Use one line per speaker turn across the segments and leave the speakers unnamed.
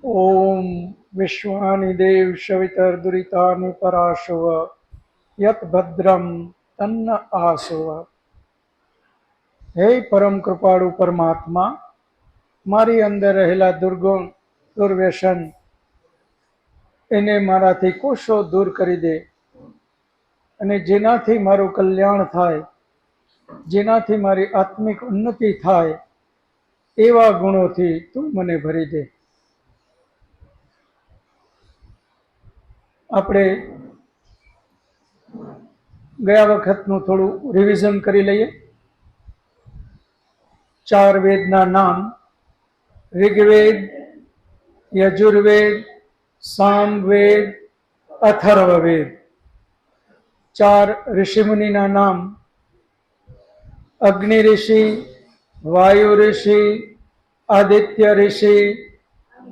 ओम विश्वानि देव शवितर्दुरितानि पराशव यत भद्रम तन्न आसव। हे परम कृपाळु परमात्मा, मारी अंदर रहेला दुर्गुण दुर्व्यसन એને મારાથી કોશો દૂર કરી દે અને જેનાથી મારું કલ્યાણ થાય, જેનાથી મારી આત્મિક ઉન્નતિ થાય એવા ગુણોથી તું મને ભરી દે। આપણે ગયા વખતનું થોડું રિવિઝન કરી લઈએ। ચાર વેદના નામ ऋग्वेद, यजुर्वेद, सामवेद, अथर्ववेद। चार ऋषिमुनिना नाम अग्नि ऋषि, वायु ऋषि, आदित्य ऋषि,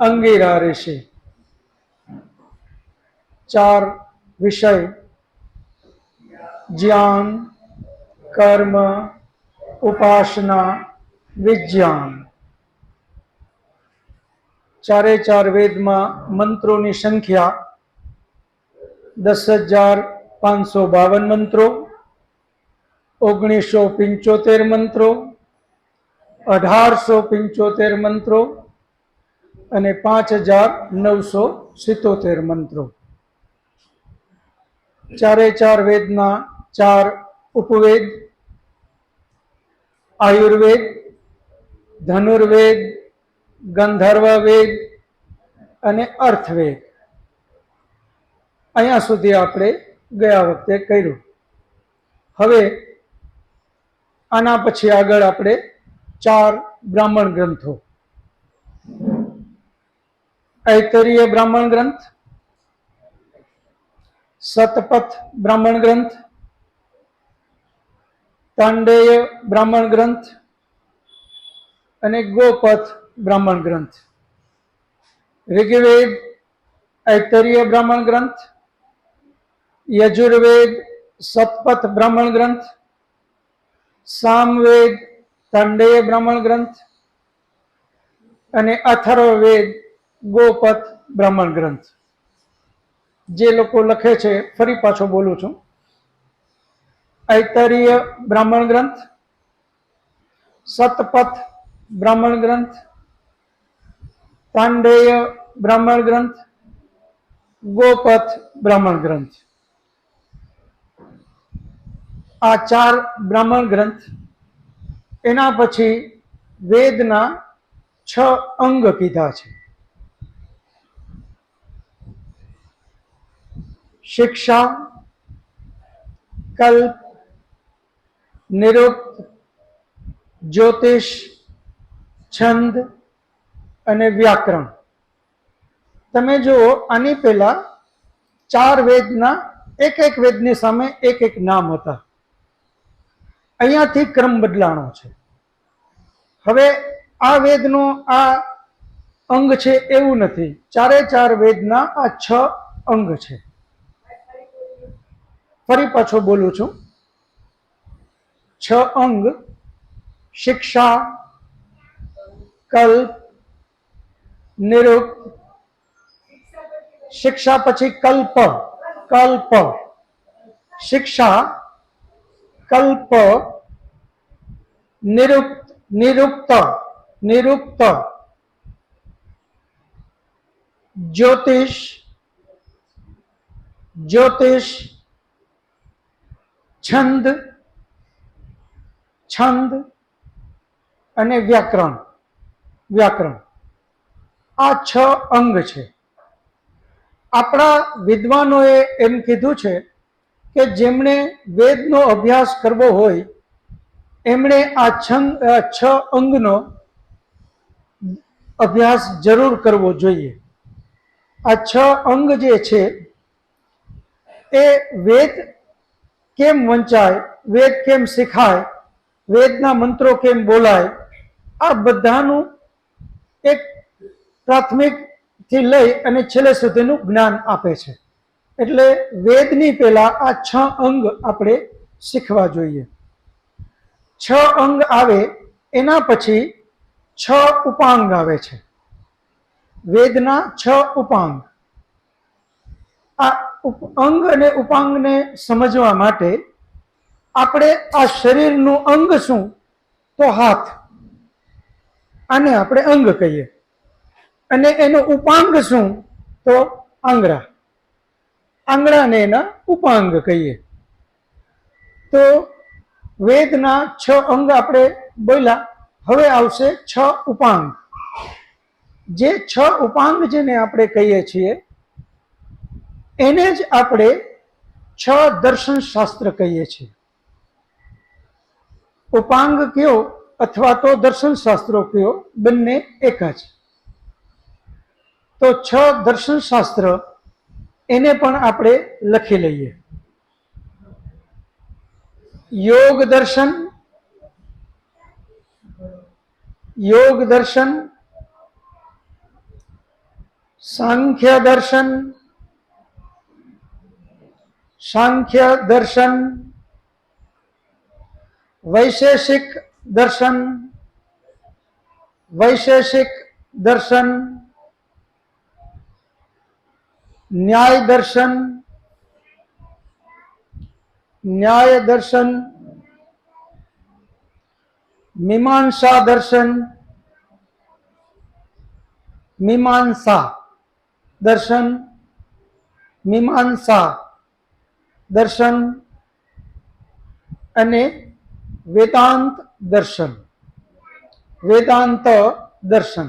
अंगिरा ऋषि। चार विषय ज्ञान, कर्म, उपासना, विज्ञान। चारे चार वेद में मंत्रों की संख्या 10,552 मंत्रों, 1975 मंत्रों, 1875 मंत्रों અને 5,977 मंत्रों। चारे चार वेदना चार उपवेद आयुर्वेद, धनुर्वेद, गंधर्ववेद અને અર્થવેદ। અહીંયા સુધી આપણે ગયા વખતે કર્યું। હવે આના પછી આગળ આપણે ચાર બ્રાહ્મણ ગ્રંથો ऐतरीय ब्राह्मण ग्रंथ, सतपथ ब्राह्मण ग्रंथ, तांडेय ब्राह्मण ग्रंथ અને गोपथ ब्राह्मण ग्रंथ। ऋग्वेद ऐतरीय ब्राह्मण ग्रंथ, यजुर्वेद सतपथ ब्राह्मण ग्रंथ, सामवेद तांडेय ब्राह्मण ग्रंथ અને अथर्ववेद गोपथ ब्राह्मण ग्रंथ। जे लोको लखे छे फरी पाछो बोलू छूं। ऐतरीय ब्राह्मण ग्रंथ, सतपथ ब्राह्मण ग्रंथ, तांडेय ब्राह्मण ग्रंथ, गोपथ ब्राह्मण ग्रंथ। आ चार ब्राह्मण ग्रंथ एना पछी वेदना 6 अंग कीधा छे। शिक्षा, कल्प, निरुक्त, ज्योतिष, छंद અને व्याकरण। तमे जो आनी पहला चार वेदना एक एक वेदनी सामे एक एक नाम हता। अहींयाथी क्रम बदलाणो छे। हवे आ वेदनो आ अंग छे एवुं नथी। चारे चार वेदना आ 6 अंग छे। फरी पाछो बोलू छूं। 6 अंग शिक्षा, कल्प, निरुक्त, शिक्षा पछी कल्प, कल्प, शिक्षा, कल्प, निरुक्त, निरुक्त, निरुक्त, ज्योतिष, ज्योतिष, छंद, छंद અને व्याकरण, व्याकरण। आ 6 अंग छे। आपणा विद्वानोए एम कीधुं छे के जेमणे वेदनो अभ्यास करवो होय एमणे आ 6 अंगनो अभ्यास जरूर करवो जोईए। आ 6 अंग जे छे ए वेद केम वंचाय, वेद केम शिखाय, वेदना मंत्रों केम बोलाय, आ बधानुं एक प्राथमिक थी लई अने छेल्ले सुधीनुं ज्ञान आपे छे। एटले वेदनी पहेला आ 6 अंग आपणे शीखवा जोईए। 6 अंग आवे एना पछी 6 उपांग आवे छे। વેદના 6 ઉપાંગ. આ અંગ અને ઉપાંગને સમજવા માટે આપણે આ શરીરનું અંગ શું? તો હાથ. આને આપણે અંગ કહીએ. અને એનો ઉપાંગ શું? તો આંગળા. આંગળાને એના ઉપાંગ કહીએ. તો વેદના 6 અંગ આપણે બોલ્યા. હવે આવશે 6 ઉપાંગ. જે 6 ઉપાંગ જેને આપણે કહીએ છીએ એને જ આપણે 6 દર્શન શાસ્ત્ર કહીએ છીએ. ઉપાંગ કયો અથવા તો દર્શન શાસ્ત્રો કયો, બંને એક જ. તો 6 દર્શન શાસ્ત્ર એને પણ આપણે લખી લઈએ. યોગ દર્શન, યોગ દર્શન, સાંખ્ય દર્શન, સાંખ્ય દર્શન, વૈશેષિક દર્શન, વૈશેષિક દર્શન, ન્યાય દર્શન, ન્યાય દર્શન, મીમાંસા દર્શન, મીમાંસા દર્શન, મીમાંસા દર્શન અને વેદાંત દર્શન, વેદાંત દર્શન.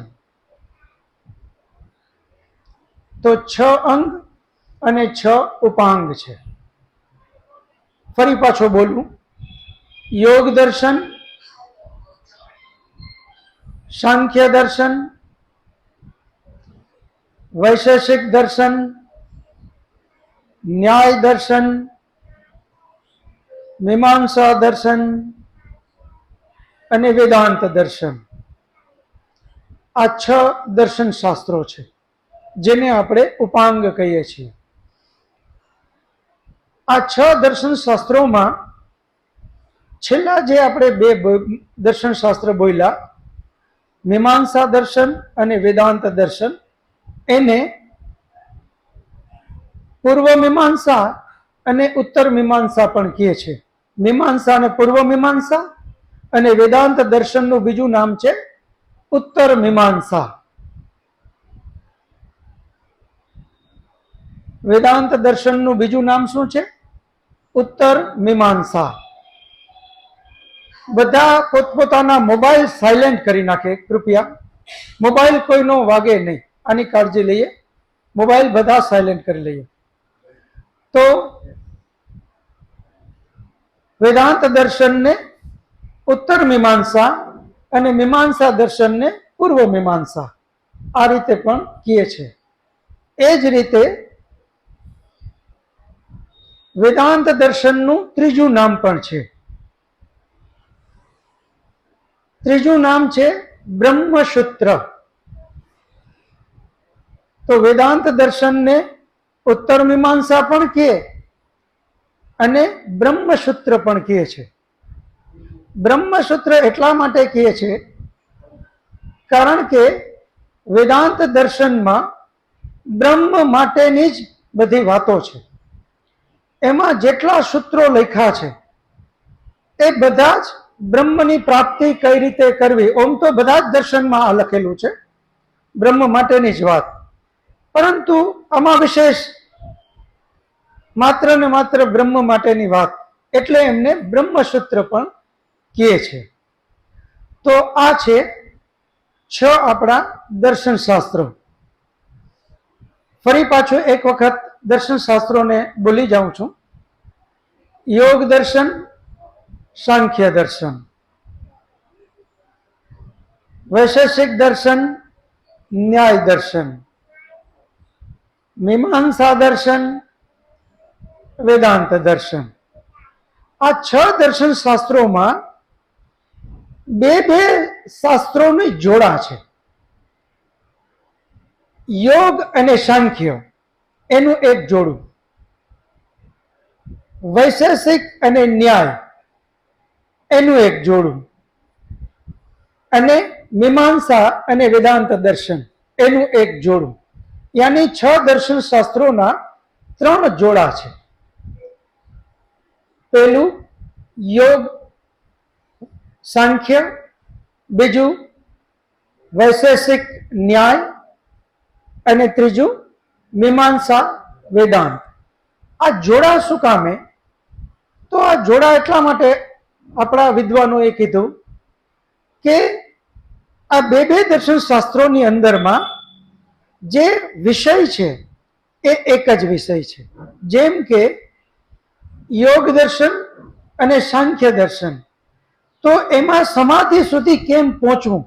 તો 6 અંગ અને 6 ઉપાંગ છે. ફરી પાછો બોલું. યોગ દર્શન, સાંખ્ય દર્શન, વૈશેષિક દર્શન, ન્યાય દર્શન, મીમાંસા દર્શન અને વેદાંત દર્શન. આ 6 દર્શન શાસ્ત્રો છે જેને આપણે ઉપાંગ કહીએ છીએ. આ 6 દર્શન શાસ્ત્રોમાં છેલ્લા જે આપણે 2 દર્શન શાસ્ત્ર બોલ્યા, મીમાંસા દર્શન અને વેદાંત દર્શન, એને પૂર્વ મીમાંસા અને ઉત્તર મીમાંસા પણ કહે છે. મીમાંસા અને પૂર્વ મીમાંસા, અને વેદાંત દર્શનનું બીજું નામ છે ઉત્તર મીમાંસા. વેદાંત દર્શનનું બીજું નામ શું છે? ઉત્તર મીમાંસા. બધા પોતપોતાના મોબાઈલ સાયલેન્ટ કરી નાખે કૃપયા. મોબાઈલ કોઈનો વાગે નહીં, આની કાળજી લઈએ. મોબાઈલ બધા સાયલેન્ટ કરી લઈએ. તો વેદાંત દર્શનને ઉત્તર મીમાંસા અને મીમાંસા દર્શનને પૂર્વ મીમાંસા, આ રીતે પણ કહે છે. એ જ રીતે વેદાંત દર્શનનું ત્રીજું નામ પણ છે. ત્રીજું નામ છે બ્રહ્મસૂત્ર. તો વેદાંત દર્શનને ઉત્તર મીમાંસા પણ કહે અને બ્રહ્મસૂત્ર પણ કહે છે. બ્રહ્મસૂત્ર એટલા માટે કહે છે કારણ કે વેદાંત દર્શનમાં બ્રહ્મ માટેની જ બધી વાતો છે. એમાં જેટલા સૂત્રો લખ્યા છે એ બધા જ બ્રહ્મની પ્રાપ્તિ કઈ રીતે કરવી, ઓમ તો બધા જ દર્શનમાં આ લખેલું છે, બ્રહ્મ માટેની જ વાત. પરંતુ આમાં વિશેષ માત્ર ને માત્ર બ્રહ્મ માટેની વાત, એટલે એમને બ્રહ્મસૂત્ર પણ કહે છે. તો આ છે 6 આપણા દર્શન શાસ્ત્રો. ફરી પાછો એક વખત દર્શન શાસ્ત્રોને બોલી જાઉં છું. યોગ દર્શન, સાંખ્ય દર્શન, વૈશેષિક દર્શન, ન્યાય દર્શન, મીમાંસા દર્શન, વેદાંત દર્શન. આ 6 દર્શન શાસ્ત્રોમાં બે શાસ્ત્રોની જોડા છે. યોગ અને સાંખ્ય એનું એક જોડું, વૈશેષિક અને ન્યાય એનું એક જોડું, અને મીમાંસા અને વેદાંત દર્શન એનું એક જોડું. યાની 6 દર્શન શાસ્ત્રોના 3 જોડા છે. પહેલું યોગ સાંખ્ય, બીજું વૈશેષિક ન્યાય અને ત્રીજું મીમાંસા વેદાંત. આ જોડા શું કામે? તો આ જોડા એટલા માટે આપણા વિદ્વાનોએ કીધું કે આ બે દર્શન શાસ્ત્રોની અંદરમાં જે વિષય છે એ એક જ વિષય છે. જેમ કે યોગ દર્શન અને સાંખ્ય દર્શન, તો એમાં સમાધિ સુધી કેમ પહોંચવું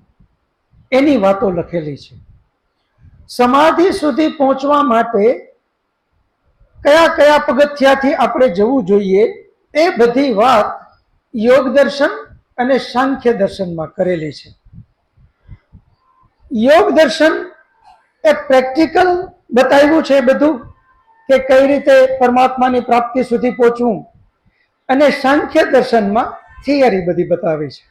એની વાતો લખેલી છે. સમાધિ સુધી પહોંચવા માટે કયા કયા પગથિયાથી આપણે જવું જોઈએ એ બધી વાત યોગ દર્શન અને સાંખ્ય દર્શનમાં કરેલી છે. યોગ દર્શન એ પ્રેક્ટિકલ બતાવ્યું છે બધું, કે કઈ રીતે પરમાત્માની પ્રાપ્તિ સુધી પહોંચવું, અને સાંખ્ય દર્શનમાં થિયરી બધી બતાવી છે.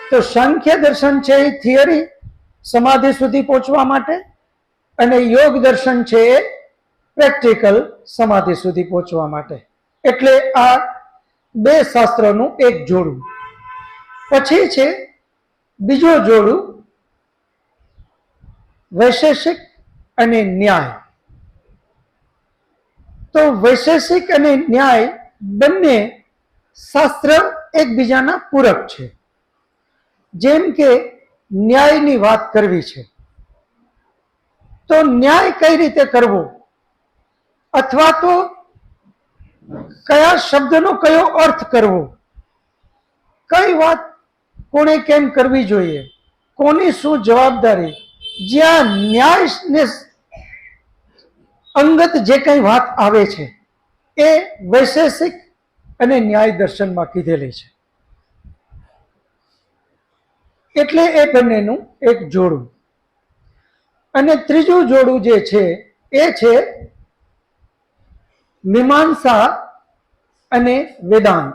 તો સાંખ્ય દર્શન છે એ થિયરી સમાધિ સુધી પહોંચવા માટે, અને યોગ દર્શન છે એ પ્રેક્ટિકલ સમાધિ સુધી પહોંચવા માટે. એટલે આ બે શાસ્ત્રોનું એક જોડું. પછી છે બીજો જોડું વૈશેષિક અને ન્યાય. તો વૈશેષિક અને ન્યાય બંને શાસ્ત્ર એકબીજાના પૂરક છે. જેમ કે ન્યાયની વાત કરવી છે, તો ન્યાય કઈ રીતે કરવો, અથવા તો કયા શબ્દનો કયો અર્થ કરવો, કઈ વાત કોણે કેમ કરવી જોઈએ, કોની શું જવાબદારી, જ્યાં ન્યાયને અંગત જે કઈ વાત આવે છે એ વૈશેષિક અને ન્યાય દર્શનમાં કીધેલી છે. એટલે એ બંનેનું એક જોડું. અને ત્રીજું જોડું જે છે એ છે મીમાંસા અને વેદાંત.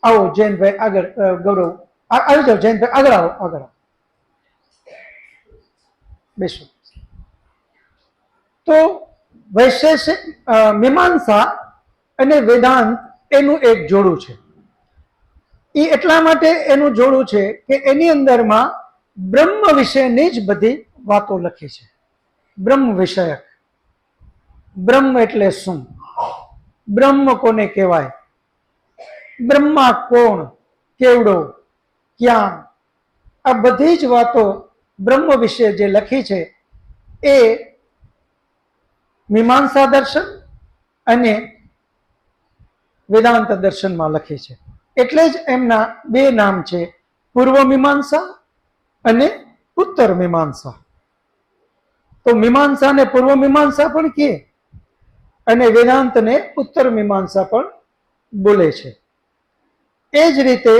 આવો જૈનભાઈ આગળ, ગૌરવ આવી જાઓ, જૈનભાઈ આગળ આવો, આગળ બેસો. તો વૈશેષિક મીમાંસા અને વેદાંત એનું એક જોડું છે. એ એટલા માટે એનું જોડું છે કે એની અંદરમાં બ્રહ્મ વિશેની જ બધી વાતો લખી છે. બ્રહ્મ વિષયક. બ્રહ્મ એટલે શું, બ્રહ્મ કોને કહેવાય, બ્રહ્મા કોણ, કેવડો, ક્યાં, આ બધી જ વાતો બ્રહ્મ વિશે જે લખી છે એ મીમાંસા દર્શન અને વેદાંત દર્શનમાં લખી છે. એટલે જ એમના બે નામ છે, પૂર્વ મીમાંસા અને ઉત્તર મીમાંસા. તો મીમાંસા ને પૂર્વ મીમાંસા પણ કહે, અને વેદાંતને ઉત્તર મીમાંસા પણ બોલે છે. એ જ રીતે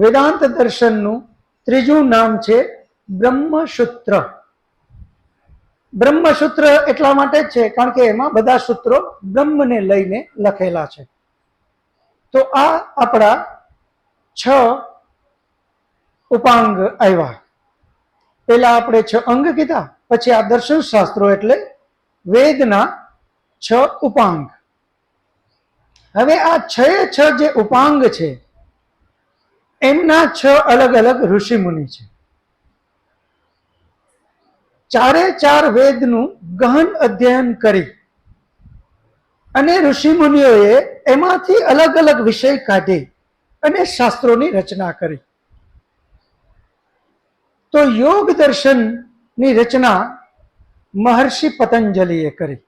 વેદાંત દર્શનનું ત્રીજું નામ છે બ્રહ્મસૂત્ર. બ્રહ્મસૂત્ર એટલા માટે જ છે કારણ કે એમાં બધા સૂત્રો બ્રહ્મને લઈને લખેલા છે. તો આ આપણા 6 ઉપાંગ આવ્યા. પેલા આપણે 6 અંગ કીધા, પછી આ દર્શન શાસ્ત્રો એટલે વેદના 6 ઉપાંગ. હવે આ 6 જે ઉપાંગ છે એમના 6 અલગ અલગ ઋષિ મુનિ છે. 4 વેદનું ગહન અધ્યયન કરી અને ઋષિ મુનિઓએ એમાંથી અલગ અલગ વિષય કાઢી અને શાસ્ત્રોની રચના કરી. તો યોગ દર્શનની રચના મહર્ષિ પતંજલિએ કરી.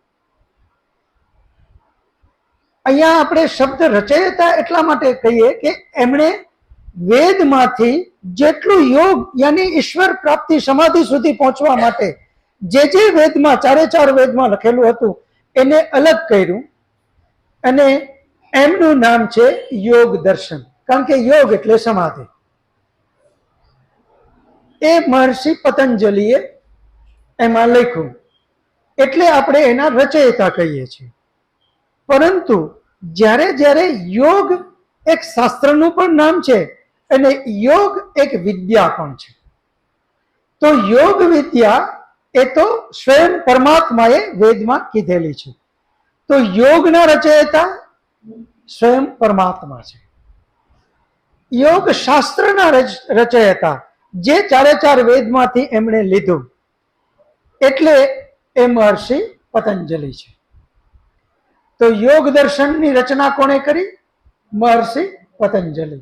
અહીંયા આપણે શબ્દ રચયિતા એટલા માટે કહીએ કે એમણે વેદમાંથી જેટલું યોગ યાની ઈશ્વર પ્રાપ્તિ સમાધિ સુધી પહોંચવા માટે જે વેદમાં 4 વેદમાં લખેલું હતું એને અલગ કર્યું, અને એમનું નામ છે યોગ દર્શન. કારણ કે યોગ એટલે સમાધિ. એ મહર્ષિ પતંજલિએ એમાં લખ્યું, એટલે આપણે એના રચયિતા કહીએ છીએ. પરંતુ જ્યારે જ્યારે યોગ એક શાસ્ત્રનું પણ નામ છે અને યોગ એક વિદ્યા પણ છે. તો યોગ વિદ્યા એ તો સ્વયં પરમાત્માએ વેદમાં કીધેલી છે. તો યોગના રચયિતા સ્વયં પરમાત્મા છે. યોગ શાસ્ત્રના રચયિતા જે ચારે ચાર વેદમાંથી એમણે લીધું એટલે એ મહર્ષિ પતંજલિ છે. તો યોગ દર્શનની રચના કોણે કરી? મહર્ષિ પતંજલિ.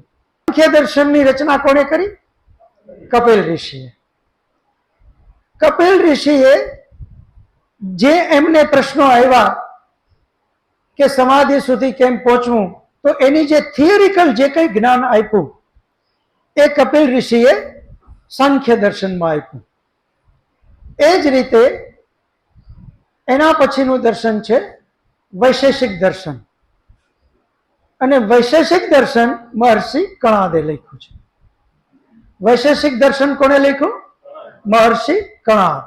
સાંખ્ય દર્શનની રચના કોણે કરી? કપિલ ઋષિએ. કપિલ ઋષિએ જે એમને પ્રશ્નો આવ્યા કે સમાધિ સુધી કેમ પહોંચવું, તો એની જે થિયરિકલ જે કંઈ જ્ઞાન આપ્યું એ કપિલ ઋષિએ સાંખ્ય દર્શનમાં આપ્યું. એ જ રીતે એના પછીનું દર્શન છે વૈશેષિક દર્શન. અને વૈશેષિક દર્શન મહર્ષિ કણાદે લખ્યું છે. વૈશેષિક દર્શન કોણે લખ્યું? મહર્ષિ કણાદ.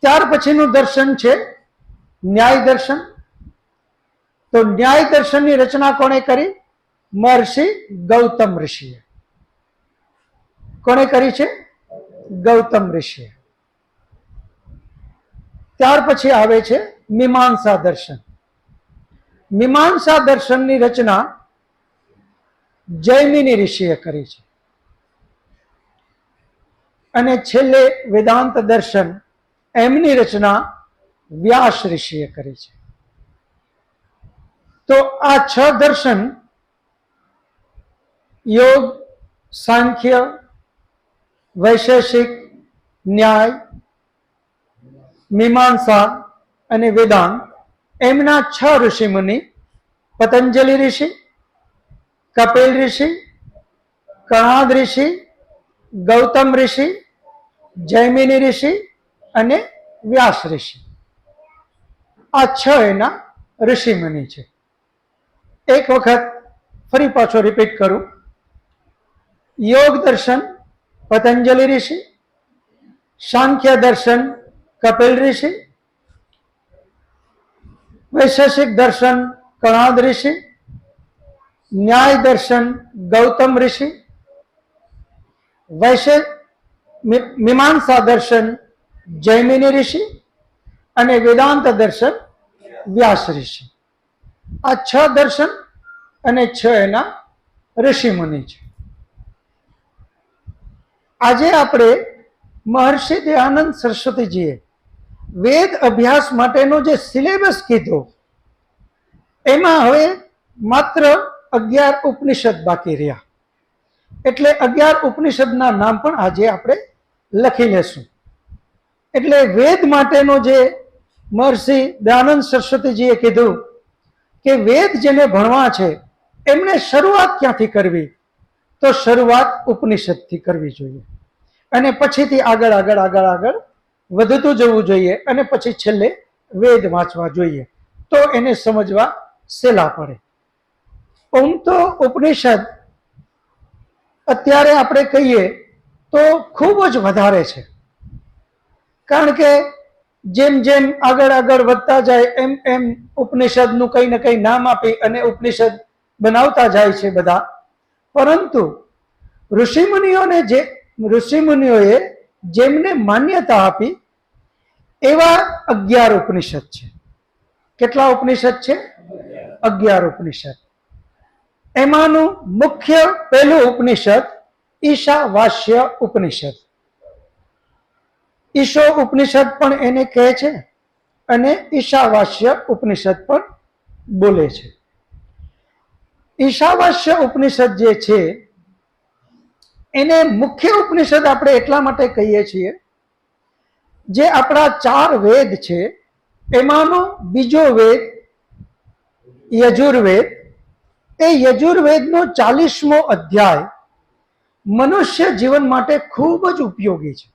ત્યાર પછીનું દર્શન છે ન્યાય દર્શન. તો ન્યાય દર્શનની રચના કોણે કરી? મહર્ષિ ગૌતમ ઋષિએ. કોણે કરી છે? ગૌતમ ઋષિએ. ત્યાર પછી આવે છે મીમાંસા દર્શન. મીમાંસા દર્શનની રચના જૈમિની ઋષિએ કરી છે. અને છેલ્લે વેદાંત દર્શન એમની રચના વ્યાસ ઋષિએ કરી છે. તો આ 6 દર્શન યોગ, સાંખ્ય, વૈશેષિક, ન્યાય, મીમાંસા અને વેદાંત એમના 6 ઋષિમુનિ પતંજલિ ઋષિ, કપિલ ઋષિ, કણાદ ઋષિ, ગૌતમ ઋષિ, જૈમિની ઋષિ અને વ્યાસ ઋષિ, આ 6 એના ઋષિમુનિ છે. એક વખત ફરી પાછો રિપીટ કરું. યોગ દર્શન પતંજલિ ઋષિ, સાંખ્ય દર્શન કપિલ ઋષિ, વૈશેષિક દર્શન કણાદ ઋષિ, ન્યાય દર્શન ગૌતમ ઋષિ, મીમાંસા દર્શન જૈમિની ઋષિ અને વેદાંત દર્શન વ્યાસ ઋષિ. આ 6 દર્શન અને 6 એના ઋષિમુનિ છે. આજે આપણે મહર્ષિ દયાનંદ સરસ્વતીજીએ વેદ અભ્યાસ માટેનો જે સિલેબસ કીધો એમાં હવે માત્ર 11 ઉપનિષદ બાકી રહ્યા. એટલે 11 ઉપનિષદના નામ પણ આજે આપણે લખી લેશું. એટલે વેદ માટેનો જે મહર્ષિ દયાનંદ સરસ્વતીજીએ કીધું કે વેદ જેને ભણવા છે એમને શરૂઆત ક્યાંથી કરવી? તો શરૂઆત ઉપનિષદથી કરવી જોઈએ અને પછીથી આગળ આગળ આગળ આગળ વધતું જવું જોઈએ અને પછી છેલ્લે વેદ વાંચવા જોઈએ, તો એને સમજવા સહેલા પડે. તો ઉપનિષદ અત્યારે આપણે કહીએ તો ખૂબ જ વધારે છે. કારણ કે જેમ જેમ આગળ આગળ વધતા જાય એમ એમ ઉપનિષદનું કંઈ ને કંઈ નામ આપી અને ઉપનિષદ બનાવતા જાય છે બધા. પરંતુ ઋષિમુનિઓએ જેમને માન્યતા આપી એવા 11 ઉપનિષદ છે. કેટલા ઉપનિષદ છે? 11 ઉપનિષદ. એમાંનું મુખ્ય પહેલું ઉપનિષદ ઈશાવાસ્ય ઉપનિષદ. ઈશો ઉપનિષદ પણ એને કહે છે અને ઈશાવાસ્ય ઉપનિષદ પણ બોલે છે. ઈશાવાસ્ય ઉપનિષદ જે છે એને મુખ્ય ઉપનિષદ આપણે એટલા માટે કહીએ છીએ, જે આપણા 4 વેદ છે એમાંનો બીજો વેદ યજુર્વેદ, એ યજુર્વેદનો 40મો અધ્યાય મનુષ્ય જીવન માટે ખૂબ જ ઉપયોગી છે.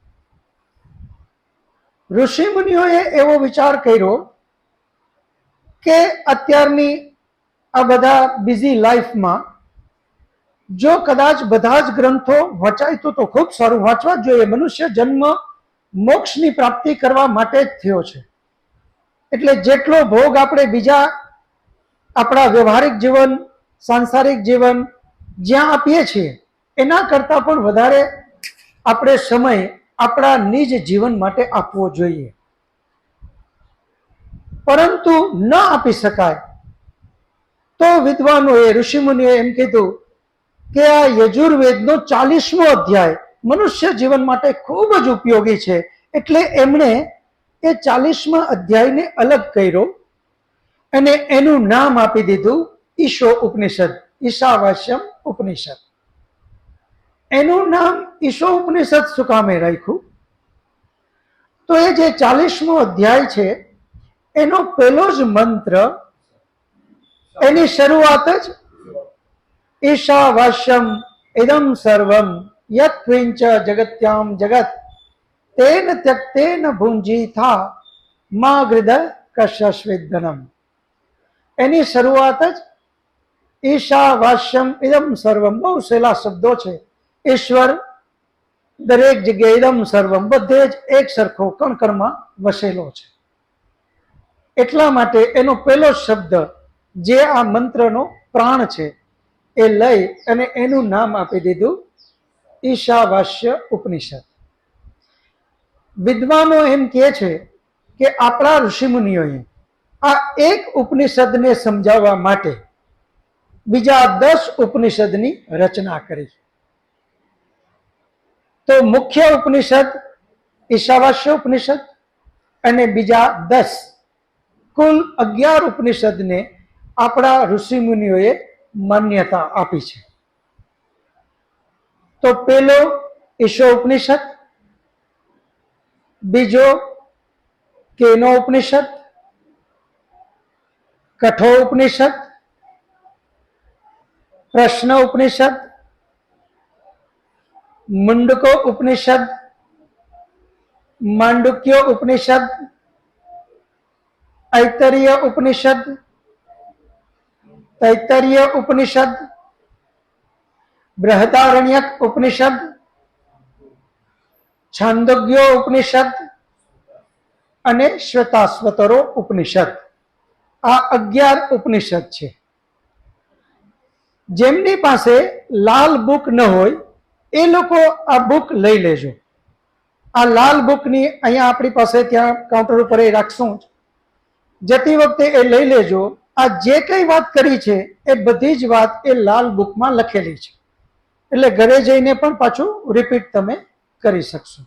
ઋષિમુનિઓએ એવો વિચાર કર્યો કે અત્યારની આ બધા બિઝી લાઈફમાં જો કદાચ બધા જ ગ્રંથો વંચાય તો ખૂબ સારું, વાંચવા જ જોઈએ. મનુષ્ય જન્મ મોક્ષની પ્રાપ્તિ કરવા માટે જ થયો છે. એટલે જેટલો ભોગ આપણે બીજા આપણા વ્યવહારિક જીવન, સાંસારિક જીવન જ્યાં આપીએ છીએ એના કરતાં પણ વધારે આપણે સમય આપણા નિજ જીવન માટે આપવો જોઈએ. પરંતુ ન આપી શકાય તો વિદ્વાનોએ, ઋષિમુનિઓએ એમ કીધું કે આ યજુર્વેદનો 40મો અધ્યાય મનુષ્ય જીવન માટે ખૂબ જ ઉપયોગી છે. એટલે એમણે એ 40મા અધ્યાયને અલગ કર્યો અને એનું નામ આપી દીધું ઈશો ઉપનિષદ, ઈશાવાસ્યમ ઉપનિષદ. એનું નામ ઈશો ઉપનિષદ શું કામે રાખ્યું? તો એ જે 40મો અધ્યાય છે એનો પહેલો જ મંત્ર, એની શરૂઆત જ ઈશાવાસ્યમ ઇદમ સર્વમ યત ક્વિંચ જગત્યામ જગત તેન ત્યક્તેન ભુંજીથા મા હૃદય કશ્યસ્વિદ્ધનમ. એની શરૂઆત જ ઈશાવાસ્યમ ઇદમ સર્વમ. બહુ સહેલા શબ્દો છે. ઈશ્વર દરેક જગ્યાએ, ઇદમ સર્વમ બધે જ એક સરખો કણકણમાં વસેલો છે. એટલા માટે એનો પહેલો શબ્દ જે આ મંત્રનો પ્રાણ છે એ લઈ અને એનું નામ આપી દીધું ઈશાવાસ્ય ઉપનિષદ. વિદ્વાનો એમ કહે છે કે આપણા ઋષિમુનિઓએ આ એક ઉપનિષદને સમજાવવા માટે બીજા 10 ઉપનિષદની રચના કરી. તો મુખ્ય ઉપનિષદ ઈશાવાસ્ય ઉપનિષદ અને બીજા 10 કુલ 11 ઉપનિષદને આપણા ઋષિમુનિઓએ માન્યતા આપી છે. તો પેલો ઈશો ઉપનિષદ, બીજો કેનો ઉપનિષદ, કઠો ઉપનિષદ, પ્રશ્ન ઉપનિષદ, મુંડકો ઉપનિષદ, માંડુક્ય ઉપનિષદ, ऐतरेय उपनिषद, तैत्तरीय उपनिषद, बृहदारण्यक उपनिषद, छांदोग्य उपनिषद અને શ્વેતાશ્વતરો ઉપનિષદ. આ 11 ઉપનિષદ છે. જેમની પાસે લાલ બુક ન હોય એ લોકો આ બુક લઈ લેજો. આ લાલ બુકની અહીંયા આપણી પાસે ત્યાં કાઉન્ટર ઉપર એ રાખશું જ. જતી વખતે એ લઈ લેજો. આ જે કઈ વાત કરી છે એ બધી જ વાત એ લાલ બુકમાં લખેલી છે, એટલે ઘરે જઈને પણ પાછું રિપીટ તમે કરી શકશો.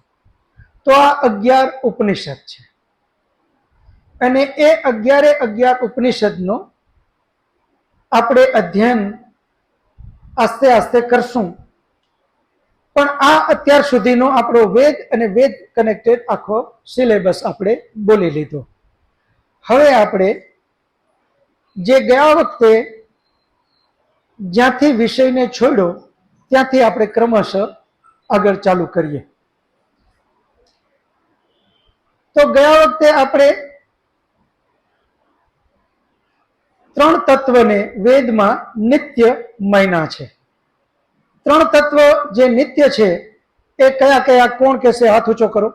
તો આ 11 ઉપનિષદ છે અને એ 11 ઉપનિષદનો આપણે અધ્યયન આસ્તે આસ્તે કરશું. પણ આ અત્યાર સુધીનો આપણો વેદ અને વેદ કનેક્ટેડ આખો સિલેબસ આપણે બોલી લીધો. હવે આપણે જે ગયા વખતે જ્યાંથી વિષયને છોડ્યો ત્યાંથી આપણે ક્રમશઃ આગળ ચાલુ કરીએ. તો ગયા વખતે આપણે 3 તત્વને વેદમાં નિત્ય માન્યા છે. 3 તત્વ જે નિત્ય છે એ કયા કયા? કોણ કહેશે? હાથ ઊંચો કરો.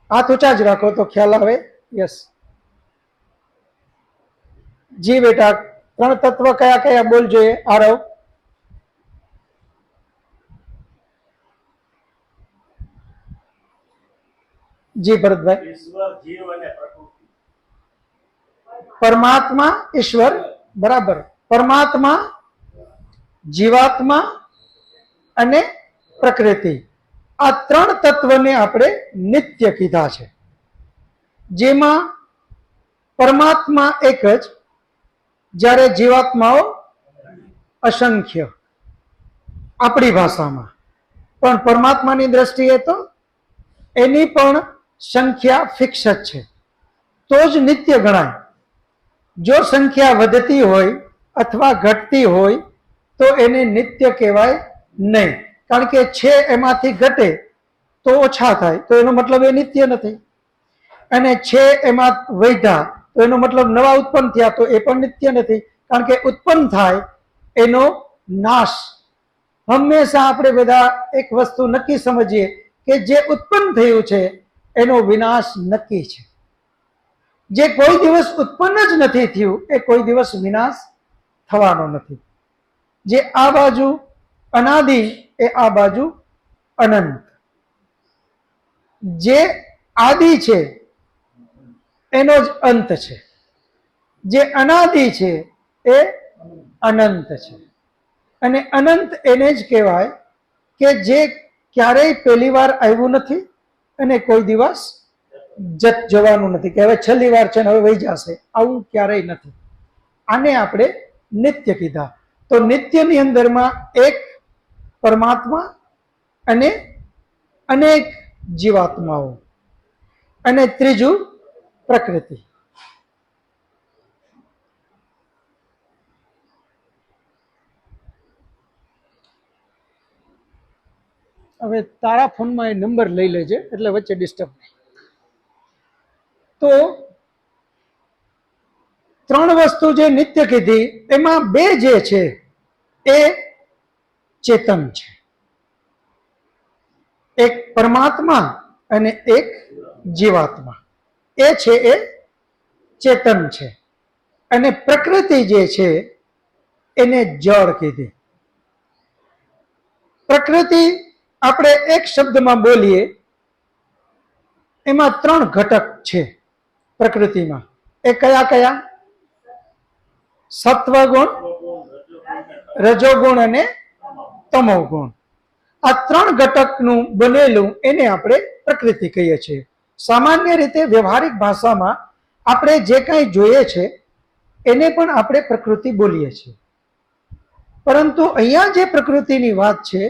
હાથ ઊંચા જ રાખો તો ખ્યાલ આવે. યસ જી બેટા, 3 તત્વ કયા કયા બોલજો? આરવ. જી ભરતભાઈ.
ઈશ્વર, જીવ અને પ્રકૃતિ.
પરમાત્મા, ઈશ્વર, બરાબર. પરમાત્મા, જીવાત્મા અને પ્રકૃતિ. આ 3 તત્વને આપણે નિત્ય કીધા છે. જેમાં પરમાત્મા એક જ, જ્યારે જીવાત્માઓ અસંખ્ય આપણી ભાષામાં. પણ પરમાત્માની દ્રષ્ટિએ તો એની પણ સંખ્યા ફિક્સ જ છે, તો જ નિત્ય ગણાય. જો સંખ્યા વધતી હોય અથવા ઘટતી હોય તો એને નિત્ય કહેવાય નહીં. કારણ કે છે એમાંથી ઘટે તો ઓછા થાય તો એનો મતલબ એ નિત્ય નથી, અને છે એમાં વધ્યા તો એનો મતલબ નવા ઉત્પન્ન થયા તો એ પણ નિત્ય નથી. કારણ કે ઉત્પન્ન થાય એનો નાશ. હંમેશા આપણે બધા એક વસ્તુ નક્કી સમજીએ કે જે ઉત્પન્ન થયું છે એનો વિનાશ નક્કી છે. જે કોઈ દિવસ ઉત્પન્ન જ નથી થયું એ કોઈ દિવસ વિનાશ થવાનો નથી. જે આ બાજુ અનાદિ એ આ બાજુ અનંત. જે આદિ છે એનો જ અંત છે, જે અનાદિ છે એ અનંત છે. અને અનંત એને જ કહેવાય કે જે ક્યારેય પહેલી વાર આવ્યું નથી અને કોઈ દિવસ જવાનું નથી, કે હવે છેલ્લી વાર છે ને હવે વહી જશે, આવું ક્યારેય નથી. આને આપણે નિત્ય કીધા. તો નિત્યની અંદરમાં એક પરમાત્મા અને અનેક જીવાત્માઓ, અને ત્રીજું પ્રકૃતિ. હવે તારા ફોનમાં એ નંબર લઈ લેજે એટલે વચ્ચે ડિસ્ટર્બ નહીં. તો ત્રણ વસ્તુ જે નિત્ય કીધી એમાં બે જે છે એ ચેતન છે, એક પરમાત્મા અને એક જીવાત્મા. એ છે એ ચેતન છે. અને પ્રકૃતિ જે છે એને જળ કીધી. પ્રકૃતિ આપણે એક શબ્દમાં બોલીએ એમાં ત્રણ ઘટક છે પ્રકૃતિમાં. એ કયા કયા? સત્વગુણ, રજોગુણ અને તમોગુણ. આ ત્રણ ઘટકનું બનેલું એને આપણે પ્રકૃતિ કહીએ છીએ. સામાન્ય રીતે વ્યવહારિક ભાષામાં આપણે જે કંઈ જોઈએ છે એને પણ આપણે પ્રકૃતિ બોલીએ છીએ. પરંતુ અહીંયા જે પ્રકૃતિની વાત છે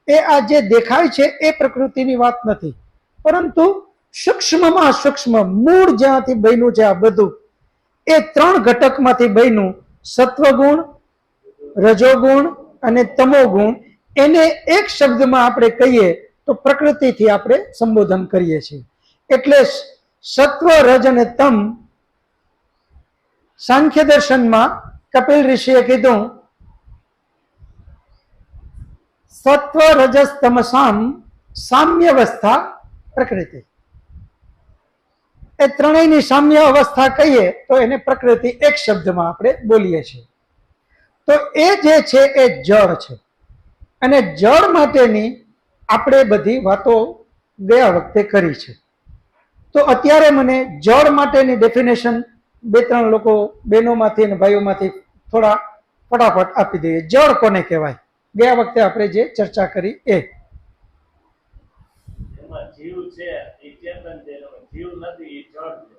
એ આ જે દેખાય છે એ પ્રકૃતિની વાત નથી, પરંતુ સૂક્ષ્મમાં સૂક્ષ્મ મૂળ જ્યાંથી બન્યું છે આ બધું એ ત્રણ ઘટકમાંથી બન્યું. સત્વગુણ, રજોગુણ અને તમોગુણ. એને એક શબ્દમાં આપણે કહીએ તો પ્રકૃતિથી આપણે સંબોધન કરીએ છીએ. એટલે સત્વ, રજ અને તમ સાંખ્ય દર્શનમાં કપિલ ઋષિએ કીધું સત્વ રજસ તમસામ સામ્ય અવસ્થા પ્રકૃતિ. એ ત્રણેયની સામ્ય અવસ્થા કહીએ તો એને પ્રકૃતિ એક શબ્દમાં આપણે બોલીએ છીએ. તો એ જે છે એ જળ છે. અને જળ માટેની આપણે બધી વાતો ગયા વખતે કરી છે. તો અત્યારે મને જળ માટેની ડેફિનેશન બે ત્રણ લોકો બહેનોમાંથી અને ભાઈઓમાંથી થોડા ફટાફટ આપી દઈએ. જળ કોને કહેવાય? ગયા વખતે આપણે જે ચર્ચા કરી એ.
એમાં જીવ છે એ ચેતન છે, જીવ નથી એ જળ છે.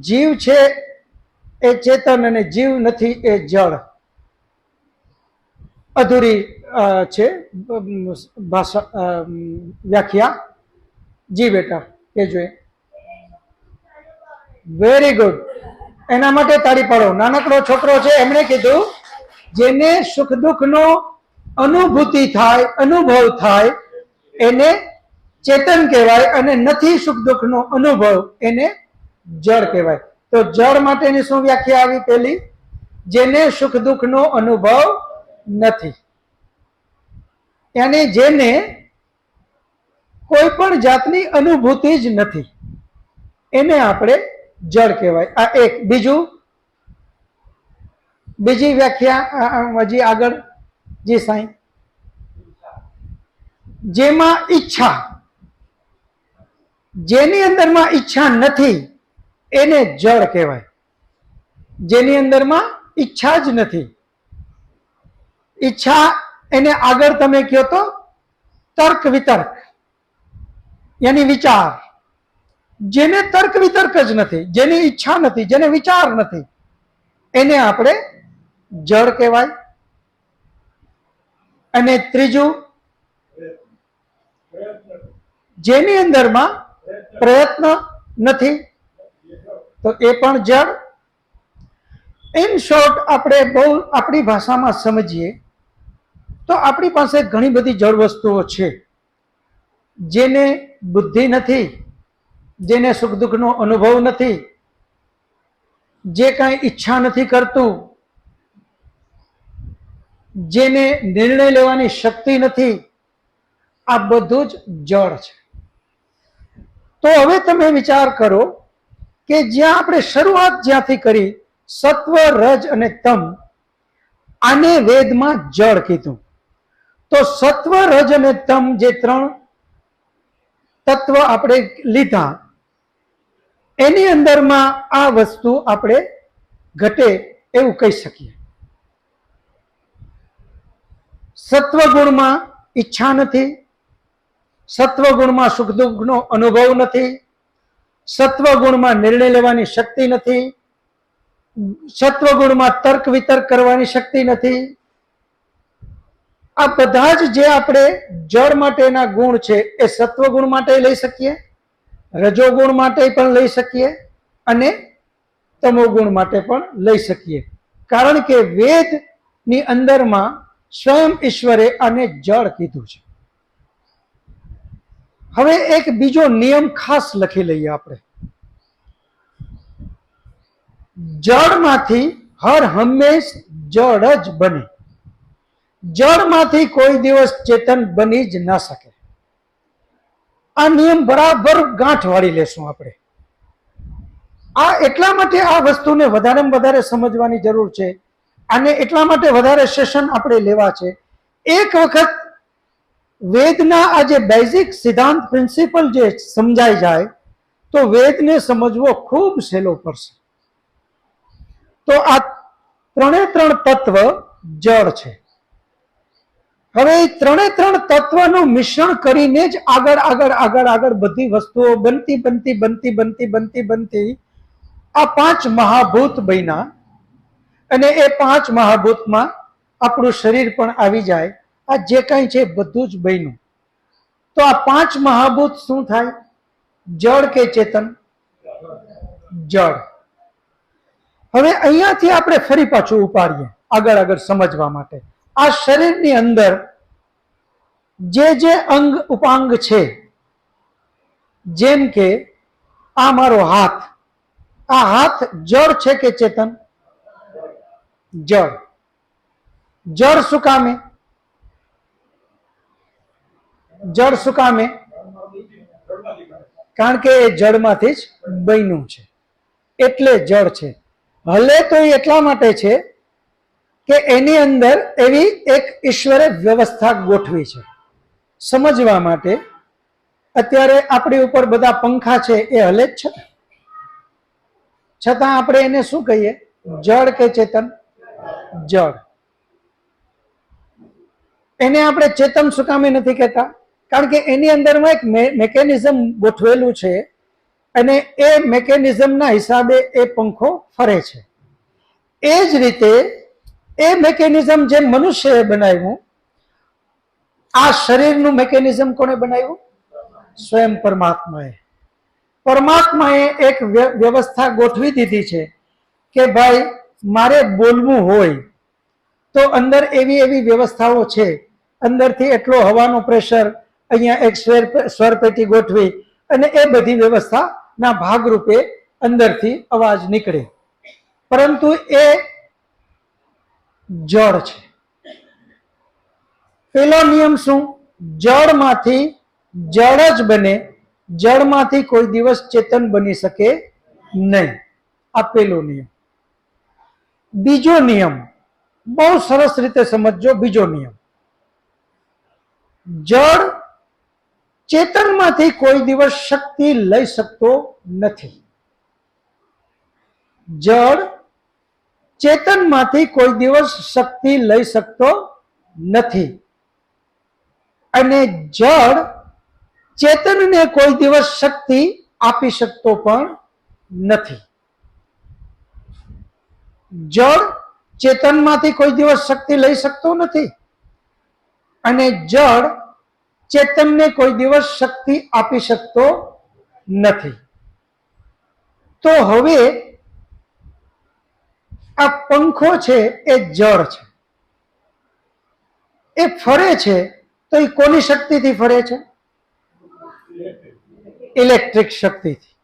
જીવ છે એ ચેતન અને જીવ નથી એ જળ. અધૂરી છે ભાષા વ્યાખ્યા. જી બેટા કેજો. Very good. એના માટે તાળી પાડો. નાનકડો છોકરો છે એમણે કીધું જેને સુખ દુઃખનો અનુભૂતિ થાય, અનુભવ થાય એને ચેતન કહેવાય, અને નથી સુખ દુઃખનો અનુભવ એને જળ કહેવાય. તો જળ માટેની શું વ્યાખ્યા આવી? પેલી, જેને સુખ દુઃખનો અનુભવ નથી, yani જેને કોઈ પણ જાતની અનુભૂતિ જ નથી એને આપણે જળ કહેવાય. આ એક. બીજું, બીજી વ્યાખ્યા હજી આગળ. જી સાईं. જેમાં ઈચ્છા, જેની અંદરમાં ઈચ્છા નથી એને જળ કહેવાય. જેની અંદરમાં ઈચ્છા જ નથી. ઈચ્છા એને આગળ તમે કહો તો તર્ક વિતર્ક, યાની વિચાર. જેને તર્ક વિતર્ક જ નથી, જેની ઈચ્છા નથી, જેને વિચાર નથી એને આપણે જળ કહેવાય. અને ત્રીજું, જેની અંદરમાં પ્રયત્ન નથી તો એ પણ જળ. ઇન શોર્ટ આપણે બહુ આપણી ભાષામાં સમજીએ તો આપણી પાસે ઘણી બધી જળ વસ્તુઓ છે. જેને બુદ્ધિ નથી, જેને સુખ દુઃખનો અનુભવ નથી, જે કાંઈ ઈચ્છા નથી કરતું, જેને નિર્ણય લેવાની શક્તિ નથી, આ બધું જ જળ છે. તો હવે તમે વિચાર કરો કે જ્યાં આપણે શરૂઆત જ્યાંથી કરી સત્વ, રજ અને તમ, આને વેદમાં જળ કીધું. તો સત્વ, રજ અને તમ જે 3 તત્વ આપણે લીધા, એની અંદરમાં આ વસ્તુ આપણે ઘટે એવું કહી શકીએ. સત્વગુણમાં ઈચ્છા નથી, સત્વગુણમાં સુખ દુઃખનો અનુભવ નથી, સત્વગુણમાં નિર્ણય લેવાની શક્તિ નથી, સત્વગુણમાં તર્ક વિતર્ક કરવાની શક્તિ નથી. આ બધા જ જે આપણે જળ માટેના ગુણ છે એ સત્વગુણ માટે લઈ શકીએ, રજોગુણ માટે પણ લઈ શકીએ અને તમોગુણ માટે પણ લઈ શકીએ. કારણ કે વેદની અંદરમાં સ્વયં ઈશ્વરે આને જળ કીધું છે. હવે એક બીજો નિયમ ખાસ લખી લઈએ આપણે. જળમાંથી હર હંમેશ જળ જ બને. જળમાંથી કોઈ દિવસ ચેતન બની જ ના શકે. આ નિયમ બરાબર ગાંઠ વાળી લેશું આપણે. આ એટલા માટે આ વસ્તુને વધારેમાં વધારે સમજવાની જરૂર છે, અને એટલા માટે વધારે સેશન આપણે લેવા છે. એક વખત વેદના આ જે બેઝિક સિદ્ધાંત પ્રિન્સિપલ જે સમજાઈ જાય તો વેદને સમજવો ખૂબ સહેલો પડશે. તો આ 3 તત્વ જળ છે. હવે એ 3 તત્વનું મિશ્રણ કરીને જ આગળ આગળ આગળ આગળ બધી વસ્તુઓ બનતી બનતી બનતી બનતી બનતી બનતી આ 5 મહાભૂત બન્યા. અને એ 5 મહાભૂતમાં આપણું શરીર પણ આવી જાય. આ જે કંઈ છે બધું જ બન્યું. તો આ 5 મહાભૂત શું થાય? જળ કે ચેતન? જળ. હવે અહીંયાથી આપણે ફરી પાછું ઉપાડીએ આગળ આગળ સમજવા માટે. આ શરીરની અંદર જે અંગ ઉપાંગ છે, જેમ કે આ મારો હાથ, આ હાથ જળ છે કે ચેતન? જળ. જળ શું કામે? જળ શું કામે? કારણ કે એ જળમાંથી જ બન્યું છે એટલે જળ છે. હલે તો એ એટલા માટે છે કે એની અંદર એવી એક ઈશ્વરે વ્યવસ્થા ગોઠવી છે. સમજવા માટે અત્યારે આપણી ઉપર બધા પંખા છે એ હલે જ છે, છતાં આપણે એને શું કહીએ? જળ કે ચેતન? જળ. એને આપણે ચેતન શું કામે નથી કહેતા? કારણ કે એની અંદરમાં એક મેકેનિઝમ ગોઠવેલું છે અને એ મેકેનિઝમના હિસાબે એ પંખો ફરે છે. એ જ રીતે એ મેકેનિઝમ જે મનુષ્યએ બનાવ્યું, આ શરીરનું મેકેનિઝમ કોણે બનાવ્યું? સ્વયં પરમાત્માએ. પરમાત્માએ એક વ્યવસ્થા ગોઠવી દીધી છે કે ભાઈ મારે બોલવું હોય તો અંદર એવી એવી વ્યવસ્થાઓ છે. અંદરથી એટલો હવાનો પ્રેશર, અહીંયા એક સ્વર પેટી ગોઠવી અને એ બધી વ્યવસ્થાના ભાગરૂપે અંદરથી અવાજ નીકળે. પરંતુ એ જળ છે. પેલો નિયમ શું? જળમાંથી જળ જ બને, જળમાંથી કોઈ દિવસ ચેતન બની શકે નહીં. આ પેલો નિયમ. બીજો નિયમ બહુ સરસ રીતે સમજો. બીજો નિયમ, જળ ચેતનમાંથી કોઈ દિવસ શક્તિ લઈ શકતો નથી. જળ ચેતનમાંથી કોઈ દિવસ શક્તિ લઈ શકતો નથી. અને જળ ચેતનને કોઈ દિવસ શક્તિ આપી શકતો પણ નથી. જળ ચેતનમાંથી કોઈ દિવસ શક્તિ લઈ શકતો નથી અને જળ ચેતનને કોઈ દિવસ શક્તિ આપી શકતો નથી. તો હવે આ પંખો છે એ જળ છે, એ ફરે છે તો એ કોની શક્તિથી ફરે છે? ઇલેક્ટ્રિક શક્તિથી.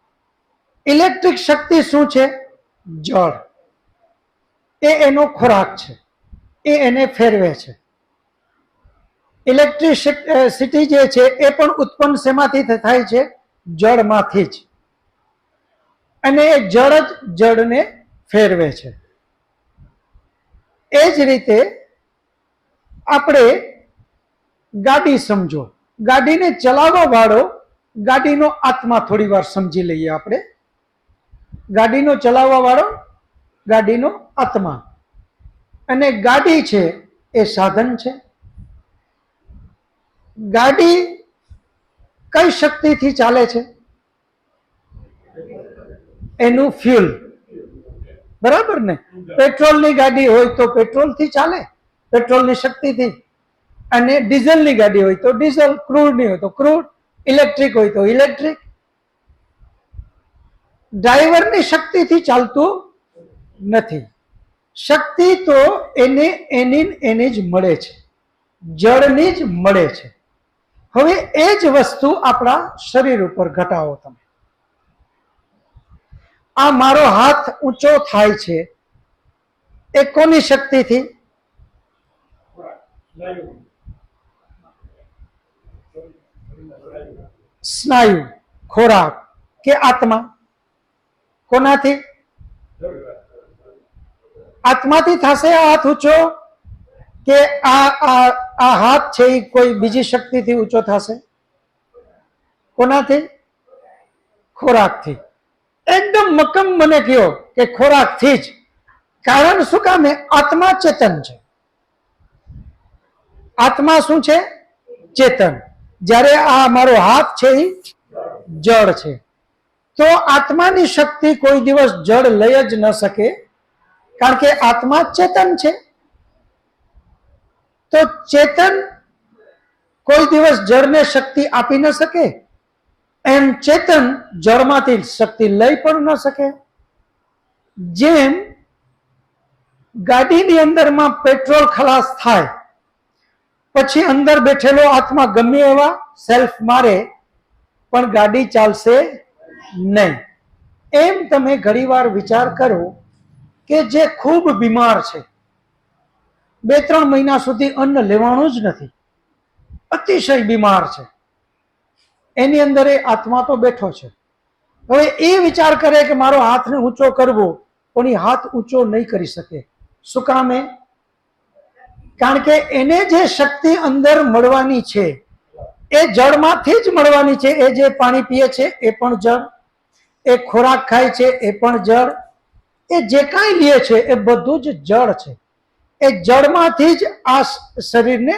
ઇલેક્ટ્રિક શક્તિ શું છે? જળ. એ એનો ખોરાક છે, એ એને ફેરવે છે. ઇલેક્ટ્રિસિટી જે છે એ પણ ઉત્પન્ન શેમાંથી થાય છે? જળમાંથી જ. અને એ જળ જ જળને ફેરવે છે. એ જ રીતે આપણે ગાડી સમજો, ગાડીને ચલાવવા વાળો ગાડીનો આત્મા થોડી વાર સમજી લઈએ આપણે. ગાડીનો ચલાવવા વાળો ગાડીનો આત્મા, અને ગાડી છે એ સાધન છે. ગાડી કઈ શક્તિથી ચાલે છે? એનું ફ્યુલ, બરાબર ને? પેટ્રોલની ગાડી હોય તો પેટ્રોલથી ચાલે, પેટ્રોલની શક્તિથી. અને ડીઝલની ગાડી હોય તો ડીઝલ, ક્રૂડની હોય તો ક્રૂડ, ઇલેક્ટ્રિક હોય તો ઇલેક્ટ્રિક. ડ્રાઈવરની શક્તિથી ચાલતું નથી. શક્તિ તો એની જ મળે છે, જળની જ મળે છે. હવે એ જ વસ્તુ આપણા શરીર ઉપર ઘટાવો તમે. આ મારો હાથ ઊંચો થાય છે એ કોની શક્તિથી? સ્નાયુ, ખોરાક કે આત્મા? કોનાથી? આત્માથી થશે આ હાથ ઊંચો, કે આ હાથ છે એ કોઈ બીજી શક્તિથી ઊંચો થશે? કોનાથી? ખોરાકથી. એકદમ મક્કમ મને કહ્યો કે ખોરાકથી જ. કારણ શું કામે? આત્મા ચેતન છે. આત્મા શું છે? ચેતન. જ્યારે આ મારો હાથ છે એ જળ છે, તો આત્માની શક્તિ કોઈ દિવસ જળ લઈ જ ન શકે, કારણ કે આત્મા ચેતન છે. તો ચેતન કોઈ દિવસ જળને શક્તિ આપી ન શકે, એમ ચેતન જળમાંથી શક્તિ લઈ પણ ન શકે. જેમ ગાડીની અંદરમાં પેટ્રોલ ખલાસ થાય પછી અંદર બેઠેલો આત્મા ગમે એવા સેલ્ફ મારે પણ ગાડી ચાલશે નહીં. એમ તમે ઘણીવાર વિચાર કરો કે જે ખૂબ બીમાર છે, 2-3 મહિના સુધી અન્ન લેવાનું જ નથી, અતિશય બીમાર છે, એની અંદર એ આત્મા તો બેઠો છે. હવે એ વિચાર કરે કે મારો હાથને ઊંચો કરવો, પણ એ હાથ ઊંચો નહીં કરી શકે. શું કામે? કારણ કે એને જે શક્તિ અંદર મળવાની છે એ જળમાંથી જ મળવાની છે. એ જે પાણી પીએ છે એ પણ જળ, એ ખોરાક ખાય છે એ પણ જળ, એ જે કાંઈ લે છે એ બધું જ જળ છે. એ જળમાંથી જ આ શરીરને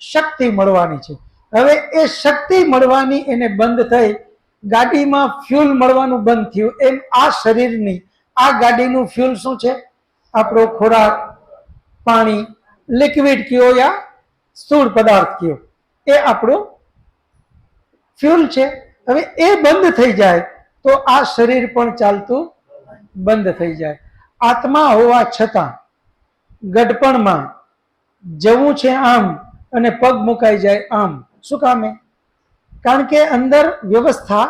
શક્તિ મળવાની છે. હવે એ શક્તિ મળવાની એને બંધ થઈ, ગાડીમાં ફ્યુલ મળવાનું બંધ થયું. એમ આ શરીરની, આ ગાડીનું ફ્યુલ શું છે? આપણો ખોરાક, પાણી, લિક્વિડ કયો યા સ્થૂળ પદાર્થ કયો, એ આપણું ફ્યુલ છે. હવે એ બંધ થઈ જાય તો આ શરીર પણ ચાલતું બંધ થઈ જાય. આત્મા હોવા છતાં ગડપણમાં જવું છે આમ અને પગ મુકાઈ જાય આમ. શું કામે? કારણ કે અંદર વ્યવસ્થા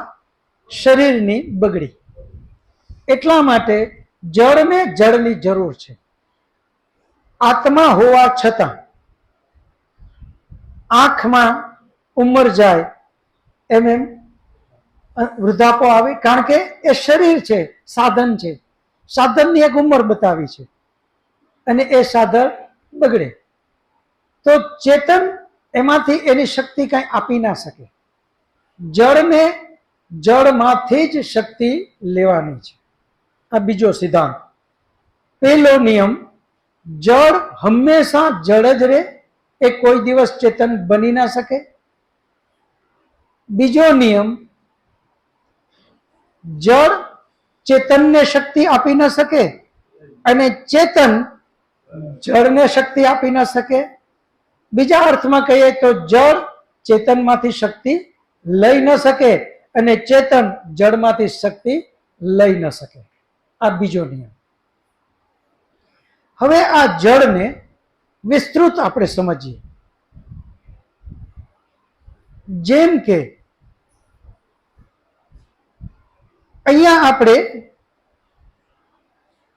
શરીરની બગડી. એટલા માટે જળને જળની જરૂર છે. આત્મા હોવા છતાં આંખમાં ઉંમર જાય એમ વૃદ્ધાપો આવે, કારણ કે એ શરીર છે, સાધન છે. સાધનની એક ઉંમર બતાવી છે અને એ સાધન બગડે તો ચેતન એમાંથી એની શક્તિ કઈ આપી ના શકે. જળને જળમાંથી જ શક્તિ લેવાની છે. આ બીજો સિદ્ધાંત. પહેલો નિયમ, જળ હંમેશા જળ જ રહે, એ કોઈ દિવસ ચેતન બની ના શકે. બીજો નિયમ, જળ ચેતનને શક્તિ આપી ન શકે અને ચેતન જળને શક્તિ આપી ન શકે. બીજા અર્થમાં કહીએ તો જળ ચેતનમાંથી શક્તિ લઈ ન શકે અને ચેતન જળમાંથી શક્તિ લઈ ન શકે. આ બીજો નિયમ. હવે આ જળને વિસ્તૃત આપણે સમજીએ. જેમ કે અહીંયા આપણે